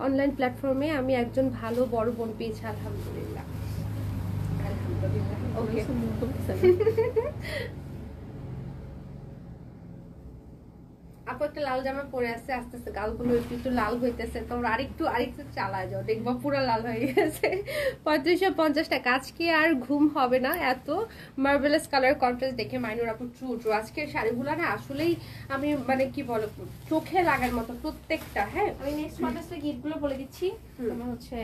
অনলাইন প্ল্যাটফর্মে, আমি একজন ভালো বড় বোন পেয়েছি আলহামদুলিল্লাহ। ওকে আপু একটা লাল জামা পরে আছে, আস্তে আস্তে গালগুলো একটু একটু লাল হইতেছে, তোমরা আরেকটু চালায় যাও, দেখবা পুরো লাল হয়ে গেছে। 3550 টাকা। আজকে আর ঘুম হবে না, এত মার্ভেলাস কালার কন্ট্রাস্ট দেখে মাইনুর আপু। ট্রু ট্রু আজকের শাড়িগুলো না আসলেই আমি মানে কি বলো চোখে লাগার মতো প্রত্যেকটা। হ্যাঁ আমি নেক্সট কন্টেস্টে গিফটগুলো বলে দিচ্ছি। তোমার হচ্ছে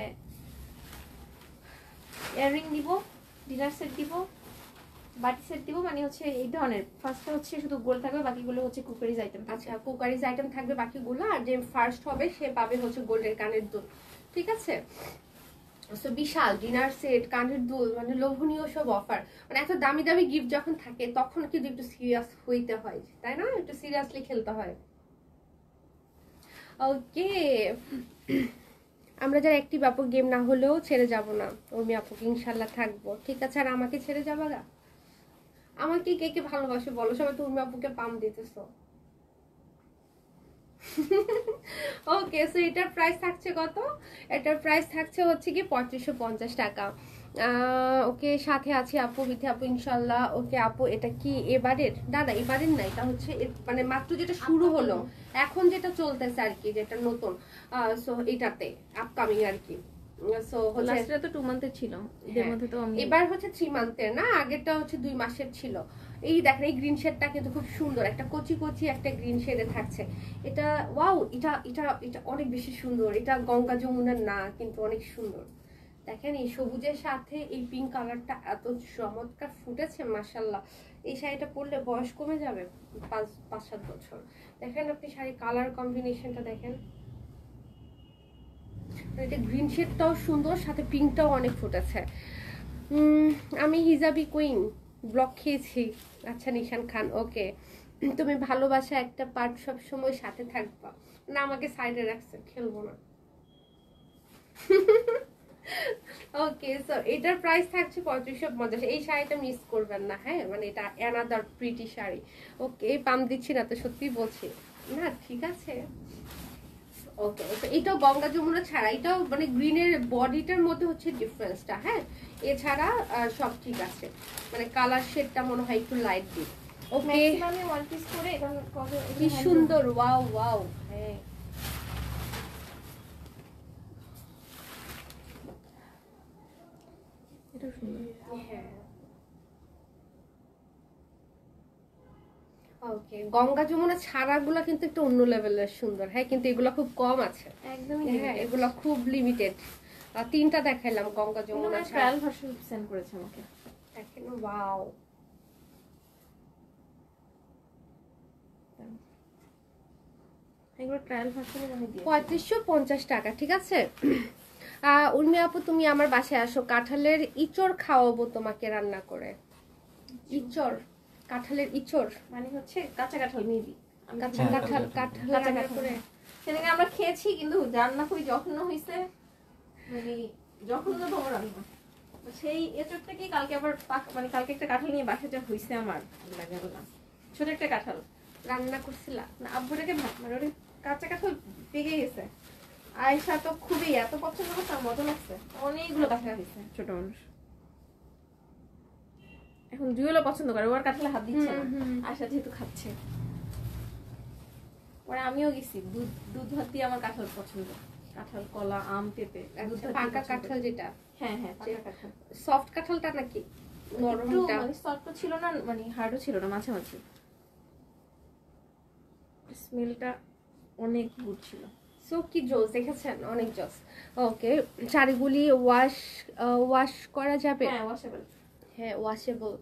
ইয়াররিং দিব, ডিনার সেট দিব, বাটি সেট দিব, মানে হচ্ছে এই ধরনের। ফার্স্টটা হচ্ছে শুধু গোল থাকবে, বাকিগুলো হচ্ছে কুকারিজ আইটেম। আচ্ছা কুকারিজ আইটেম থাকবে বাকিগুলো, আর যে ফার্স্ট হবে সে পাবে হচ্ছে গোল্ডের কানের দুল, ঠিক আছে। সো বিশাল ডিনার সেট, কানের দুল, মানে লোভনীয় সব অফার। মানে এত দামি দামি গিফট যখন থাকে তখন কিন্তু একটু সিরিয়াস হইতে হয়, তাই না? একটু সিরিয়াসলি খেলতে হয়। ওকে আমরা যারা একটি ব্যাপক গেম না হলেও ছেড়ে যাব না, উর্মি আপুকে ইনশাল্লাহ থাকবো, ঠিক আছে। আর আমাকে ছেড়ে যাবা গা? আমাকে কে কে ভালোবাসে বলো, সবাই তো উর্মি আপুকে পাম দিতেছো। ওকে সো এটার প্রাইস থাকছে কত? এটার প্রাইস থাকছে হচ্ছে কি 3550 টাকা। ওকে সাথে আছে আপু, বিথি আপু ইনশাল্লাহ। ওকে আপু এটা কি এবারের? দাদা এবারের না, এটা হচ্ছে মানে মাত্র যেটা শুরু হলো, এখন যেটা চলতেছে আর কি, যেটা নতুন। সো এটাতে আপকামিং আর কি। সো হচ্ছে তো 2 মান্থের ছিল, এর মধ্যে তো আমি এবার হচ্ছে 3 মান্থের না, আগেরটা হচ্ছে 2 মাসের ছিল। এই দেখেন এই গ্রিন শেডটা কিন্তু খুব সুন্দর, একটা কচি কচি একটা গ্রিন শেডে থাকছে এটা। ওয়াও এটা এটা এটা অনেক বেশি সুন্দর, এটা গঙ্গা যমুনার না কিন্তু অনেক সুন্দর। দেখেন এই সবুজের সাথে এই পিঙ্ক কালারটা এত চমৎকার ফুটেছে মাশাআল্লাহ। এই শাড়িটা পরলে বয়স কমে যাবে 5-7 বছর। দেখেন আপনি শাড়ি কালার কম্বিনেশনটা দেখেন, এটা গ্রিন শেডটাও সুন্দর, সাথে পিঙ্কটাও অনেক ফুটেছে। আমি হিজাবি কুইন ব্লক খেয়েছি। আচ্ছা নিশান খান ওকে, তুমি ভালোবাসা একটা পার্ট সব সময় সাথে থাকবা না, আমাকে সাইডে রাখছে, খেলবো না। ওকে সো এটার প্রাইস থাকছে 3550। এই শাড়িটা মিস করবেন না, হ্যাঁ মানে এটা অ্যানাদার প্রিটি শাড়ি। ওকে পাম দিচ্ছি না তো সত্যি বলছি না, ঠিক আছে। ওকে এটাও গঙ্গা যমুনা ছাড়া, এটাও মানে গ্রিনের বডিটার মধ্যে হচ্ছে ডিফারেন্সটা। হ্যাঁ এছাড়া সব ঠিক আছে, মানে কালার শেডটা মনে হয় একটু লাইট দিই। ওকে আমি ওয়ান পিস করে এটা কি সুন্দর, ওয়াও ওয়াও। হ্যাঁ এটা সুন্দর। হ্যাঁ ওকে গঙ্গা যমুনা ছাড়াগুলো কিন্তু একটু অন্য লেভেলের সুন্দর। হ্যাঁ কিন্তু এগুলো খুব কম আছে একদমই। হ্যাঁ এগুলো খুব লিমিটেড। 3টা দেখাইলাম গঙ্গা যমুনা ছাড়া। ট্রায়াল ভার্সন সেন্ড করেছে আমাকে, দেখেন ওয়াও। এগুলো ট্রায়াল ভার্সনে আমি দিই 3550 টাকা, ঠিক আছে। উর্মি আপু তুমি আমার বাসায় আসো, কাঁঠালের ইচড় খাওয়াবো তোমাকে রান্না করে। ইচড়, কাঁঠালের ইচড় মানে হচ্ছে কাঁচা কাঁঠাল মেবি। কাঁচা কাঁঠাল, কাঁঠাল রান্না করে সেদিকে আমরা খেয়েছি, কিন্তু রান্না খুবই যত্ন হয়েছে, মানে যত্ন তোমার রান্না। সেই এচড়টা কি কালকে আবার মানে কালকে একটা কাঁঠাল নিয়ে বাসা যা হয়েছে আমার লাগে না, ছোট একটা কাঁঠাল রান্না করছিলা না, আব্বুটাকে ভাত মানে ওটা কাঁচা কাঁঠাল পেকে গেছে। আয়েশা তো খুবই এত পছন্দ করছে, মজা লাগছে, অনেকগুলো কাঁঠাল হয়েছে। ছোট মানুষ এখন জুয়েলও পছন্দ করে, ওর কাঁঠালে হাত দিচ্ছে না, আয়েশা যেহেতু খাচ্ছে। পরে আমিও গেছি, দুধ ভাত দিয়ে আমার কাঁঠাল পছন্দ, কাঁঠাল কলা আম পেঁপে। পাকা কাঁঠাল যেটা, হ্যাঁ হ্যাঁ পাকা কাঁঠাল। সফট কাঁঠালটা নাকি? নরমটা মানে সফট ছিল না, মানে হার্ডও ছিল না, মাঝামাঝি। স্মেলটা অনেক গুড ছিল। সো কি জোস দেখেছেন, অনেক জোস। ওকে, শাড়িগুলি ওয়াশ করা যাবে? হ্যাঁ ওয়াশেবল। হ্যাঁ ওয়াশেবল।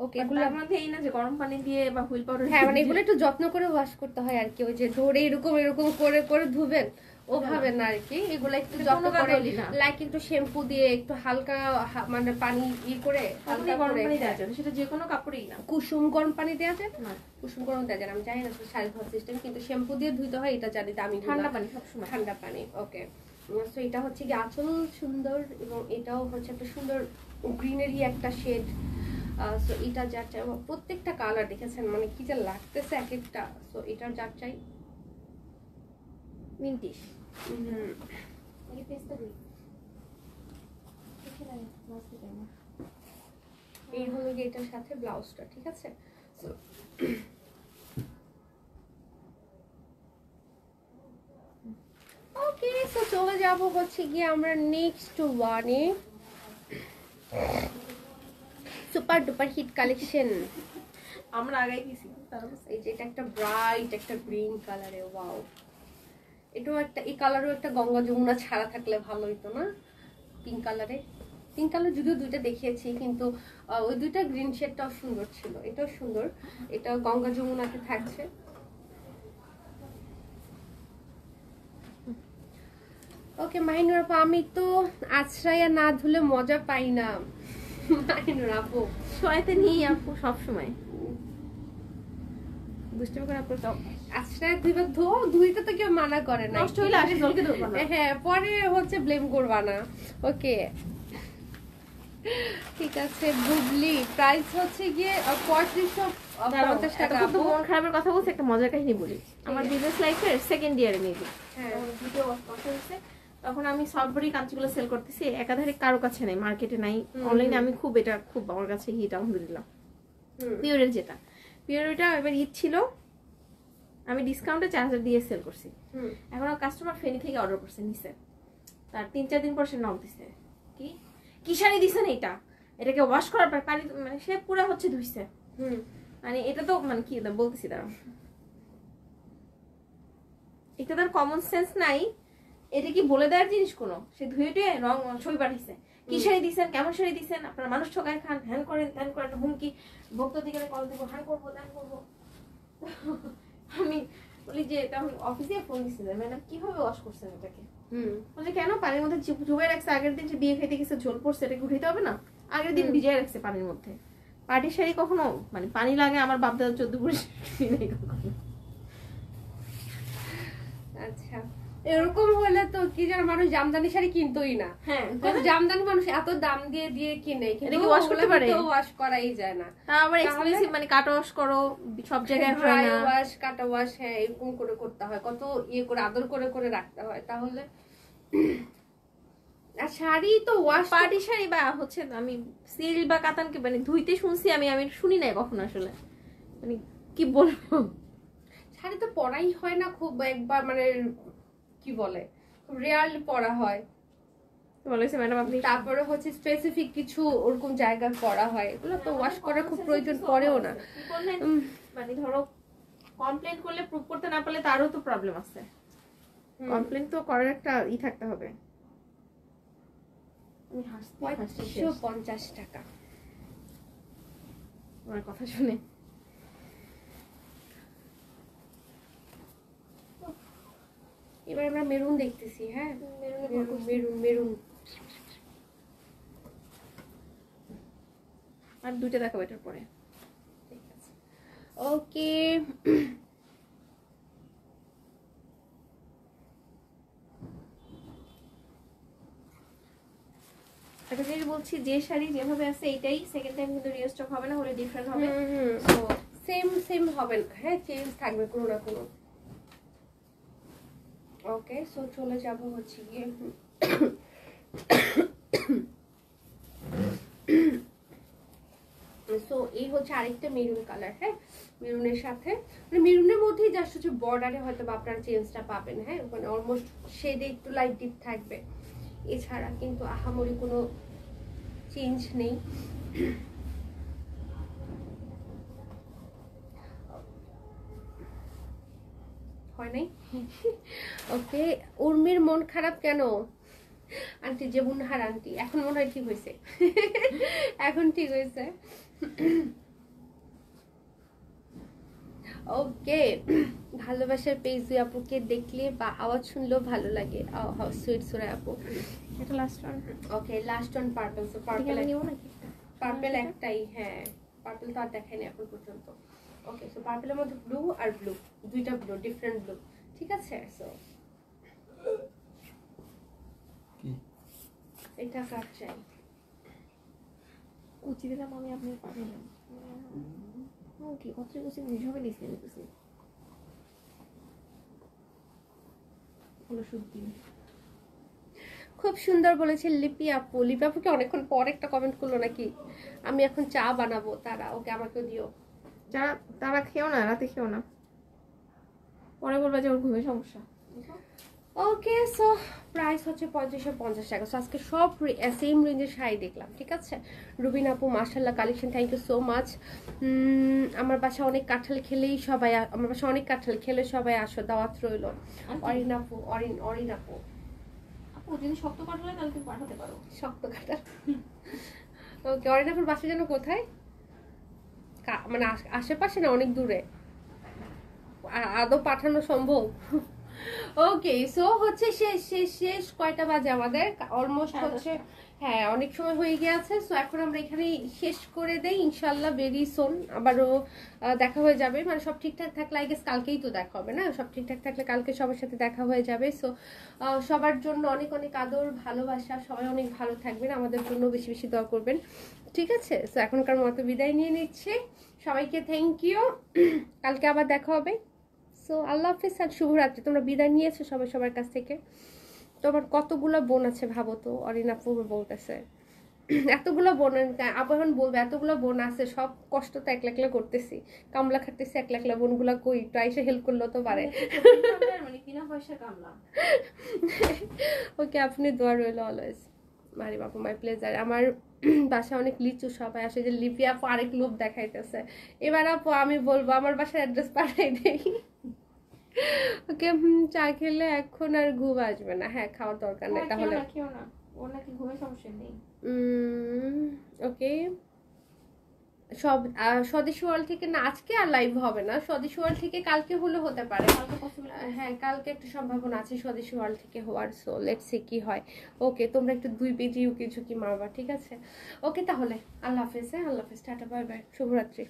ওকে, এগুলোর মধ্যে এই না যে গরম পানি দিয়ে বা হুইল পাউডার, হ্যাঁ মানে এগুলো একটু যত্ন করে ওয়াশ করতে হয় আর কি, ওই যে ধরে এরকম এরকম করে করে ধুবেন ওভাবে না আর কি, এগুলো একটু যত্ন করে লাইক একটু শ্যাম্পু দিয়ে একটু হালকা মানে পানি করে হালকা গরম করে, পানি দেওয়া যাবে, সেটা যে কোনো কাপড়েই না। কুসুম গরম পানি দেওয়া যায় না, কুসুম গরম দেওয়া যায় না, আমি জানি না শাড়ি ধোয়ার সিস্টেম, কিন্তু শ্যাম্পু দিয়ে ধুইতে হয় এটা জানি, আমি ঠান্ডা পানি সবসময়, ঠান্ডা পানি। ওকে, সো এটা হচ্ছে কি আঁচল সুন্দর, এবং এটাও হচ্ছে একটা সুন্দর গ্রিনারি একটা শেড। সো এটা যা চাই, প্রত্যেকটা কালার দেখেছেন মানে কি যা লাগতেছে এক একটা। সো এটার যা চাই মিন্টিশ। এই হলো গিয়ে এটার সাথে ব্লাউজটা, ঠিক আছে। সো ওকে, সো চলে যাব হচ্ছে গিয়ে আমরা নেক্সট ওয়ানে, সুপার ডুপার হিট কালেকশন। আমরা আগাই গেছি, এই যে এটা একটা ব্রাইট একটা গ্রিন কালারে, ওয়াও, এটাও একটা, এই কালারও একটা গঙ্গা যমুনা ছাড়া থাকলে ভালো হতো না, পিঙ্ক কালারে। পিঙ্ক কালার যদিও দুইটা দেখিয়েছি, কিন্তু ওই দুইটা গ্রিন শেডটাও সুন্দর ছিল, এটাও সুন্দর, এটা গঙ্গা যমুনাতে থাকছে। ওকে মাহিনুর আপু, আমি তো আশ্রয়া না ধুলে মজা পাই না। মাহিনুর আপু শোয়াইতে নিই আপু সবসময়, দুষ্টুমি করে আপু সব আশ্রয় দুইবার ধুইতে তো কেউ মানা করে না, নষ্ট হইলে আসে জলকে ধরবা না। হ্যাঁ পরে হচ্ছে ব্লেম করবা না। ওকে ঠিক আছে, বুবলি প্রাইস হচ্ছে গিয়ে 3550 টাকা। আপু মন খারাপের কথা বলছি, একটা মজার কাহিনী বলি। আমার বিজনেস লাইফের সেকেন্ড ইয়ারে মেবি, হ্যাঁ ভিডিও করতে হচ্ছে, তখন আমি সফটওয়্যারি কাঁচিগুলো সেল করতেছি, একাধারে কারো কাছে নাই, মার্কেটে নাই, অনলাইনে আমি খুব, এটা খুব আমার কাছে হিট আলহামদুলিল্লাহ। পিওরের যেটা পিওরটা এবার ঈদ ছিল, আমি ডিসকাউন্টে 4000 দিয়ে সেল করছি। এখন কাস্টমার ফেনী থেকে অর্ডার করছে, নিছে, তার 3-4 দিন পর সে নক দিছে, কি শাড়ি দিছেন এটা, এটাকে ওয়াশ করার পর পানি, মানে সে পুরো হচ্ছে ধুইছে, মানে এটা তো মানে কি বলতেছি, দাঁড়াও, এটা তার কমন সেন্স নাই, এটা কি বলে দেওয়ার জিনিস কোনো, সে ধুয়ে টুয়ে রং ছবি পাঠিয়েছে, কি শাড়ি দিচ্ছেন, কেমন শাড়ি দিচ্ছেন, আপনারা মানুষ ঠকায় খান, হ্যান করেন ত্যান করেন, হুমকি, ভক্ত দিকে কল দেবো, হ্যান করবো ত্যান করবো। আমি বলি যে তখন অফিসে ফোন দিচ্ছে, ম্যাডাম কিভাবে ওয়াশ করছেন এটাকে, বলে কেন পানির মধ্যে ডুবাই রাখছে, আগের দিন যে বিয়ে খাইতে গেছে ঝোল পড়ছে, এটাকে উঠাইতে হবে না, আগের দিন ভিজিয়ে রাখছে পানির মধ্যে। পাটির শাড়ি কখনো মানে পানি লাগে, আমার বাপদাদা 14 পুরুষ নেই কখনো। আচ্ছা এরকম হলে তো কি জানো, মানুষ জামদানি শাড়ি কিনতোই না। হ্যাঁ জামদানি মানুষ এত দাম দিয়ে দিয়ে কিনে, কিন্তু ওয়াশ করতে পারে, ওয়াশ করাই যায় না। আবার এক্সপেন্সিভ, মানে কাটা ওয়াশ করো সব জায়গায় হয় না, ওয়াশ কাটা ওয়াশ, হ্যাঁ এরকম করে করতে হয়, কত ইয়ে করে আদর করে করে রাখতে হয়, তাহলে আর শাড়ি তো ওয়াশ, পাটি শাড়ি বা হচ্ছে আমি সিল্ক বা কাতানকে মানে ধুইতে শুনছি, আমি শুনি নাই কখনো আসলে, মানে কি বলবো, শাড়ি তো পরাই হয় না খুব একবার, মানে কি বলে রেয়ারলি পরা হয়, বলেছে ম্যাডাম আপনি, তারপরে হচ্ছে স্পেসিফিক কিছু ওরকম জায়গায় পরা হয়, এগুলো তো ওয়াশ করার খুব প্রয়োজন পড়েও না। মানে ধরো কমপ্লেন করলে প্রুফ করতে না পারলে তারও তো প্রবলেম আছে, কমপ্লেন তো করার একটা থাকতে হবে। আমি হাসতে 550 টাকা আমার কথা শুনে। এবার আমরা মেরুন দেখতেছি, হ্যাঁ মেরুন মেরুন, আর দুইটা দেখাবো এটার পরে, ঠিক আছে ওকে। একটা জিনিস বলছি, যে শাড়ি যেভাবে আছে এইটাই সেকেন্ড টাইম কিন্তু রিস্টক হবে না, হলে ডিফারেন্ট হবে, তো সেম হবে না, হ্যাঁ চেঞ্জ থাকবে কোনো না কোনো। ওকে সো চলে যাব হচ্ছে গিয়ে সো এই হচ্ছে আরেকটা মেরুন কালার, হ্যাঁ মেরুনের সাথে, মানে মেরুনের মধ্যেই জাস্ট হচ্ছে বর্ডারে হয়তো বা আপনারা চেঞ্জটা পাবেন, হ্যাঁ মানে অলমোস্ট শেডে একটু লাইট ডিপ থাকবে, এছাড়া কিন্তু আহামরি কোনো চেঞ্জ নেই। নাই। ওকে, উর্মির মন খারাপ কেন আন্টি? যে বুনহার আন্টি এখন মনে হয় ঠিক হয়েছে। এখন ঠিক হয়েছে। ওকে, ভালোবাসার পেজ দুই আপুকে দেখলে বা আওয়াজ শুনলেও ভালো লাগে। সুইট সুরা আপু, এটা last one. Okay, last on purple. So purple purple একটাই, হ্যাঁ পার্পল তো আর দেখাইনি এখন পর্যন্ত। ওকে, সো পার্পলের মধ্যে ব্লু আর ব্লু, দুইটা ব্লু, ডিফারেন্ট ব্লু, ঠিক আছে। সো এটা কাট চাই, কুচি দিলাম আমি, আপনি পাবেন কি কত কুচি নিঝবে নিছি কুচি হলো শুদ্ধি। খুব সুন্দর বলেছে লিপি আপু। লিপি আপুকে অনেকক্ষণ পর একটা কমেন্ট করলো নাকি, আমি এখন চা বানাবো, তারা ওকে আমাকেও দিও। যারা তারা খেও না, রাতে খেও না, পরে বলবা যে ওর ঘুমের সমস্যা। ওকে, সো প্রাইস হচ্ছে 3550 টাকা। সো আজকে সব সেম রেঞ্জের শাড়ি দেখলাম, ঠিক আছে। রুবিন আপু মাশাআল্লাহ collection, thank you so much. আমার বাসা অনেক কাঁঠাল খেলেই সবাই, আমার বাসা অনেক কাঁঠাল খেলে সবাই আসো, দাওয়াত রইল। অরিন আপু, অরিন আপু, আপু যদি শক্ত কাঠাল হয় তাহলে তুমি পাঠাতে পারো। শক্ত কাঁঠাল। ওকে, অরিন আপুর বাসা যেন কোথায়, মানে আশেপাশে না অনেক দূরে, আদৌ পাঠানো সম্ভব? ওকে, সো হচ্ছে শেষ কয়টা বাজে আমাদের? অলমোস্ট হচ্ছে, হ্যাঁ অনেক সময় হয়ে গিয়েছে। সো এখন আমরা এখানে শেষ করে দেই, ইনশাল্লাহ ভেরি সুন আবারও দেখা হয়ে যাবে। মানে সব ঠিকঠাক থাকলে আই গেস কালকেই তো দেখা হবে না, সব ঠিকঠাক থাকলে কালকে সবার সাথে দেখা হয়ে যাবে। সো সবার জন্য অনেক অনেক আদর ভালোবাসা, সবাই অনেক ভালো থাকবেন, আমাদের জন্য বেশি বেশি দোয়া করবেন, ঠিক আছে। সো এখনকার মতো বিদায় নিয়ে নিচ্ছে, সবাইকে থ্যাংক ইউ, কালকে আবার দেখা হবে। সো আল্লাহ হাফিজ আর শুভরাত্রি। তোমরা বিদায় নিয়েছো সবাই সবার কাছ থেকে। তোমার কতগুলো বোন আছে ভাবো তো, অরিন আপু বলতেছে এতগুলো বোন, আপু এখন বলবে এতগুলো বোন আছে, সব কষ্ট তো একলা একলা করতেছি, কামলা খাটতেছি একলা একলা, বোনগুলা কই একটু আইসা হেল্প করলেও তো পারে। মানে বিনা পয়সা কামলা। ওকে, আপনি দোয়া রইল অলওয়েজ। মারি বাপু, মাই প্লেজার। আমার বাসা অনেক লিচু, সবাই আসে। যে লিপি আপু আরেক লোভ দেখাইতেছে, এবার আপু আমি বলবো আমার বাসার অ্যাড্রেস পাঠাই দেই। ওকে, চা খেলে এখন আর ঘুম আসবে না। হ্যাঁ, খাওয়ার দরকার নেই তাহলে। খেও না, ওর নাকি ঘুমের সমস্যা নেই। ওকে, সব স্বদেশী ওয়ার্ল্ড থেকে না, আজকে আর লাইভ হবে না। স্বদেশী ওয়ার্ল্ড থেকে কালকে হলে হতে পারে। হ্যাঁ, কালকে একটা সম্ভাবনা আছে স্বদেশী ওয়ার্ল্ড থেকে হওয়ার। সো লেটস সি কি হয়। ওকে, তোমরা একটু 2 পেজি উকি ঝুঁকি মারবা, ঠিক আছে। ওকে, তাহলে আল্লাহ হাফেজ। হ্যাঁ, আল্লাহ হাফেজ, টাটা, বাই বাই, শুভরাত্রি।